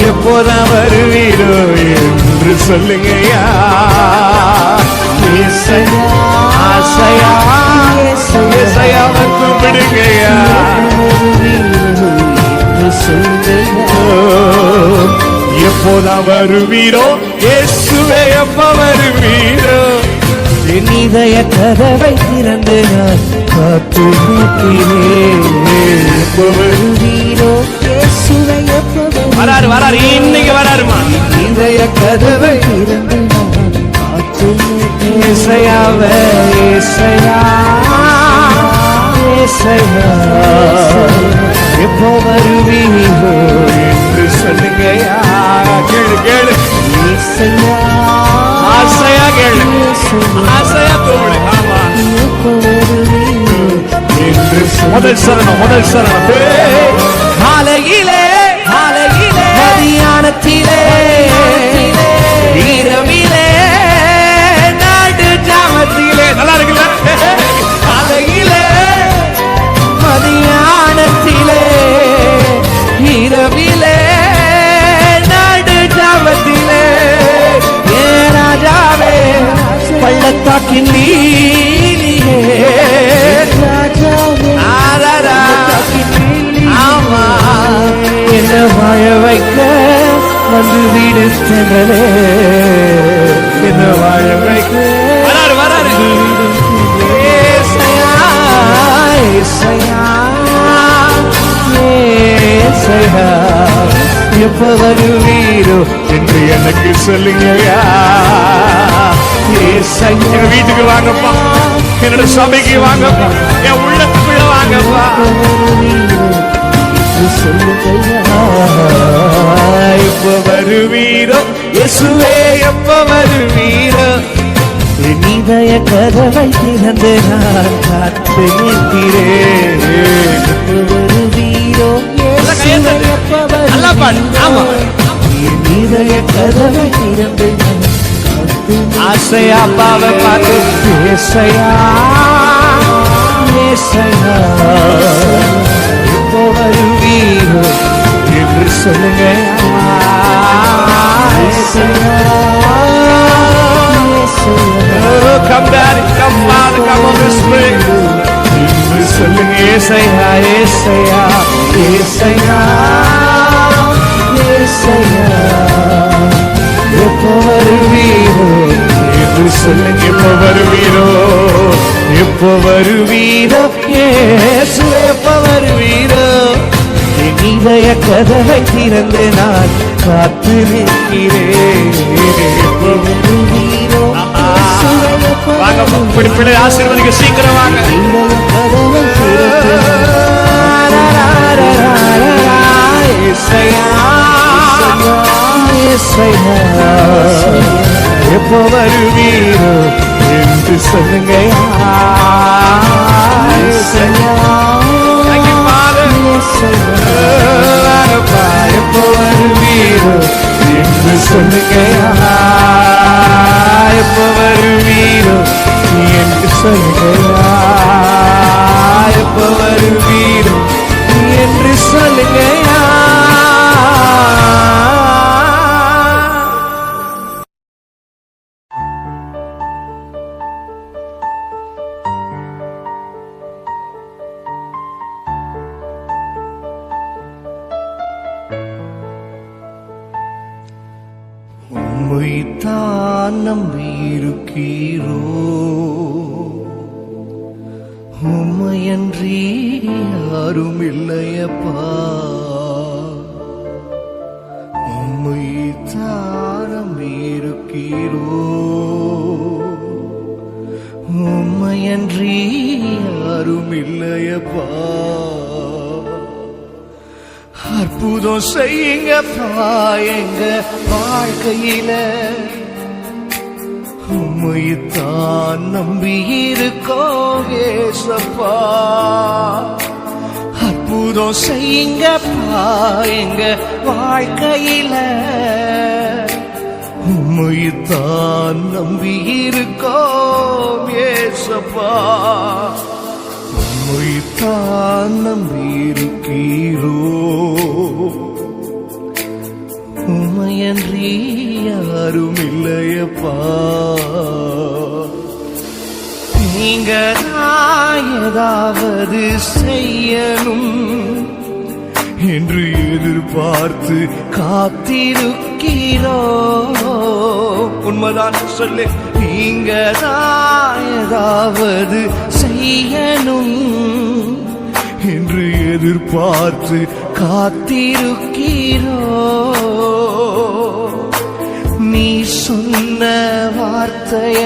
எப்போதான் வருவீரோ என்று சொல்லுங்கயா. ஏசையா ஆசையா ஏசையா வந்து விடுங்கயா. எப்போதான் வருவீரோ இயேசுவே எப்ப வருவீரோ. என் இதய கதவை திறந்து நான் காத்து நிற்கிறேன். எப்ப வருவீரோ இயேசுவே எப்ப வராரு வராரு இன்னைக்கு வராருமா. இதய கதவை திறந்து நான் காத்து நிற்கிறேன். ஏசையாவே ஏசையா ஏசையா எப்போ வருவீரோ என்று சொல்லுங்கயா. கேளு கேளு. ஏசையா ஆசையா கேளு. ஆசையா கூப்பிடு. ஆமா. என்று முதல் சரணம் முதல் சரணம். காலையிலே காலையிலே மதியானத்திலே இரவிலே நாடு ஜாமத்திலே. நல்லா இருக்குல்ல? காலையிலே மதியானத்திலே இரவிலே நாடு ஜாமத்திலே ஏ ராஜாவே பள்ளத்தாக்கின் நீலியே. ஆமா என்ன வாழ வைக்க வந்து வீடு சென்றதே. என்ன வாழ வைக்க வராரு வராரு. ஏசையா ஏசையா ஏசையா எப்ப வருவீரோ என்று எனக்கு சொல்லுங்கயா. ஏசையா எங்க வீட்டுக்கு வாங்கப்பா, என்னோட சபைக்கு வாங்கப்பா, என் உள்ளத்துக்குள்ள வாங்கப்பா. எப்ப வருவீரோ இயேசுவே எப்ப வருவீரோ. என் இதய கதவை திறந்து நான் காத்து நிற்கிறேன். எப்ப வருவீரோ இயேசுவே எப்ப நல்லா பாடு. ஆமா. என் இதய கதவை திறந்து நான் காத்து ஆசையா பாவை பார்த்து ஏசையா ஏசையா எப்போ வருவீரோ என்று சொல்லுங்க. ஏசையா ஏசையா come daddy, come father, come Holy Spirit. என்று சொல்லுங்க ஏசையா ஏசையா ஏசையா ஏசையா எப்போ வருவீரோ என்று சொல்லுங்க எப்போ வருவீரோ எப்போ வருவீரோ இயேசு எப்போ வருவீரோ என் இதய கதவை திறந்து நான் காத்து நிற்கிறேன் எப்போ வருவீரோ வாங்க பிள்ளை ஆசீர்வதிக்க சீக்கிரம் வாங்க. எப்போ வருவீரோ என்று சொல்லுங்க எப்போ வருவீரோ என்று சொல்லுங்க எப்போ வருவீரோ என்று சொல்லுங்க எப்போ வருவீரோ என்று சொல்லுங்க உம்மைத்தான் நம்பியிருக்கிறோ உம்மையன்றி யாரும் இல்லையப்பா உம்மைத்தான் நம்பியிருக்கிறோ உம்மையன்றி யாரும் இல்லையப்பா அற்புதம் செய்யுங்கப்பா எங்க வாழ்க்கையில உம்மைத்தான் நம்பி இருக்கோம் ஏசப்பா அற்புதம் செய்யுங்கப்பா எங்க வாழ்க்கையில உம்மைத்தான் நம்பி இருக்கோம் ஏசப்பா உம்மைத்தான் நம்பியிருக்கிறோ உம்மையன்றி யாரும் இல்லையப்பா நீங்க தான் ஏதாவது செய்யணும் என்று எதிர்பார்த்து காத்திருக்கிறோ உண்மைதான் சொல்லு நீங்க தான் ஏதாவது செய்யணும் என்று எதிர்பார்த்து காத்திருக்கிறோ நீ சொன்ன வார்த்தைய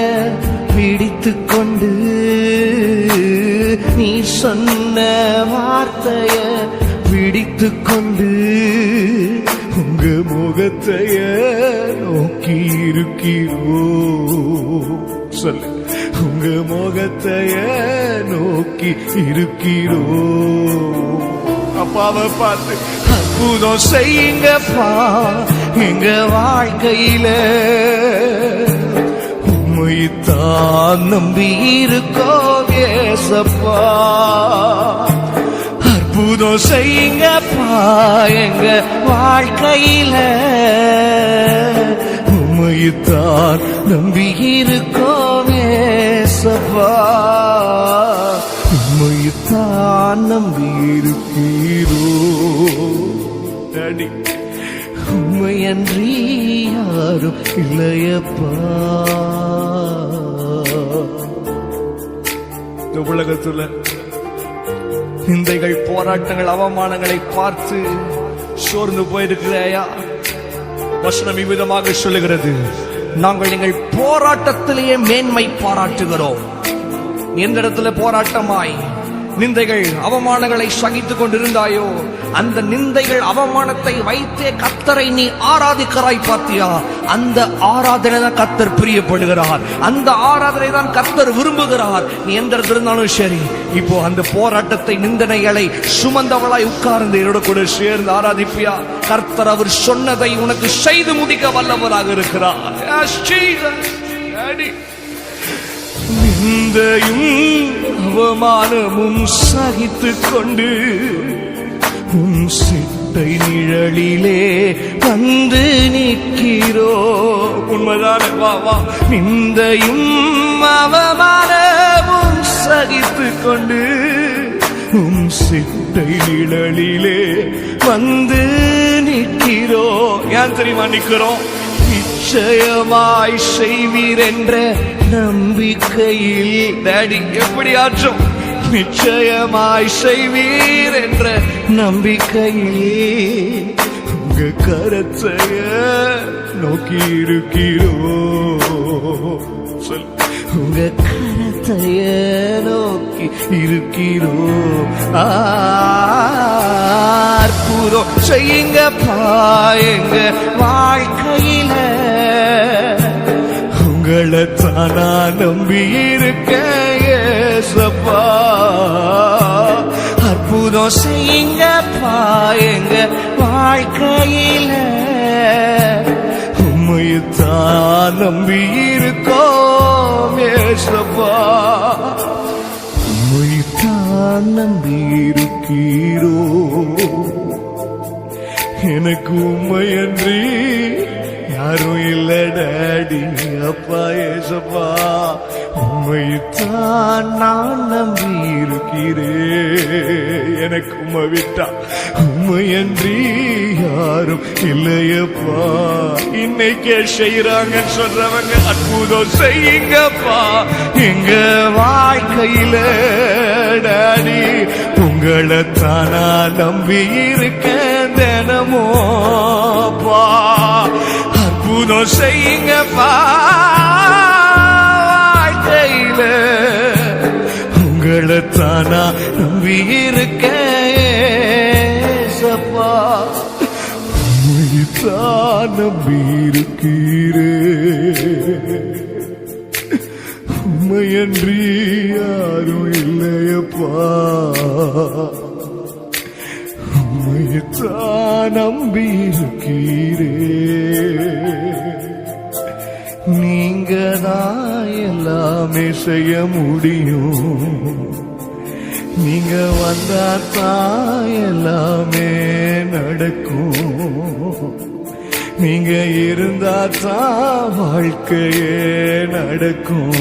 பிடித்துக் கொண்டு நீ சொன்ன வார்த்தைய பிடித்துக் கொண்டு உங்க முகத்தைய நோக்கி இருக்கிறோ சொல்லு உங்க முகத்தைய நோக்கி இருக்கிறோ அப்பாவை பார்த்து அற்புதம் செய்யுங்கப்பா எங்க வாழ்க்கையில உம்மைத்தான் நம்பி இருக்கோம் ஏசப்பா அற்புதம் செய்யுங்கப்பா எங்க வாழ்க்கையில உம்மைத்தான் நம்பி இருக்கோம் ஏசப்பா உம்மைத்தான் நம்பி இருக்கீரோ டாடி உம்மையன்றி யாரும் இல்லையப்பா இந்த உலகத்துல நிந்தைகள் போராட்டங்கள் அவமானங்களை பார்த்து சோர்ந்து போயிருக்கிறாயா வசனம் இவ்விதமாக சொல்லுகிறது நாங்கள் எங்கள் போராட்டத்திலேயே மேன்மை பாராட்டுகிறோம் எந்த இடத்துல போராட்டமாய் நிந்தைகள் அவமானங்களை சகித்துக் கொண்டிருந்தாயோ அந்த நிந்தைகள் அவமானத்தை வைத்தே கர்த்தரை நீ ஆராதிக்கிறாய் பாத்தியா அந்த ஆராதனை தான் கர்த்தர் பிரியப்படுகிறார் அந்த ஆராதனை தான் கர்த்தர் விரும்புகிறார் நீ எந்த இடத்துல இருந்தாலும் சரி இப்போ அந்த போராட்டத்தை நிந்தனைகளை சுமந்தவளாய் உட்கார்ந்து என்னோட கூட சேர்ந்து ஆராதிப்பியா கர்த்தர் அவர் சொன்னதை உனக்கு செய்து முடிக்க வல்லவராக இருக்கிறார் நிந்தையும் அவமானமும் சகித்துக் கொண்டு உன் சிட்டை நிழலிலே வந்து நிற்கிறோ. உண்மைதானே? வா வா. நிந்தையும் அவமானமும் சகித்துக் கொண்டு உன் சிட்டை நிழலிலே வந்து நிற்கிறோ. ஏன் தெரியுமா நிற்கிறோம்? நிச்சயமாய் செய்வீர் என்ற நம்பிக்கையில். டாடி எப்படியாச்சும் நிச்சயமாய் செய்வீர் என்ற நம்பிக்கையில் உங்க கரத்தைய நோக்கி இருக்கிறோ. சொல். உங்க கரத்தைய நோக்கி இருக்கிறோ. அற்புதம் செய்யுங்கப்பா எங்க வாழ்க்கையில. உங்களை தானா நம்பி இருக்க ஏசப்பா. அற்புதம் செய்யுங்கப்பா எங்க வாழ்க்கையில. உம்மையத்தான் நம்பி இருக்கோம் ஏசப்பா. உம்மையத்தான் நம்பி இருக்கிறோ. எனக்கு உம்மையன்றி யாரும் இல்ல டாடி. அப்பா ஏசப்பா, உம்மைத்தான் நான் நம்பி இருக்கிறேன். எனக்கு உம்மை விட்டா உம்மையன்றி யாரும் இல்லையப்பா. இன்னைக்கே செய்யறாங்கன்னு சொல்றவங்க அற்புதம் செய்யுங்கப்பா எங்க வாழ்க்கையில டாடி. உங்களை தானா நம்பி இருக்கேன் தினமோப்பா. அற்புதம் செய்யுங்கப்பா வாழ்க்கையில. உங்களை தானா நம்பி இருக்கேசப்பா. உம்மைத்தான் நம்பி இருக்கிறே. உம்மையன்றி யாரும் இல்லையப்பா. உம்மைத்தான் நம்பி இருக்கிறே. நீங்க தான் எல்லாமே செய்ய முடியும். நீங்க வந்தா தான் எல்லாமே நடக்கும். நீங்க இருந்தா தான் வாழ்க்கையே நடக்கும்.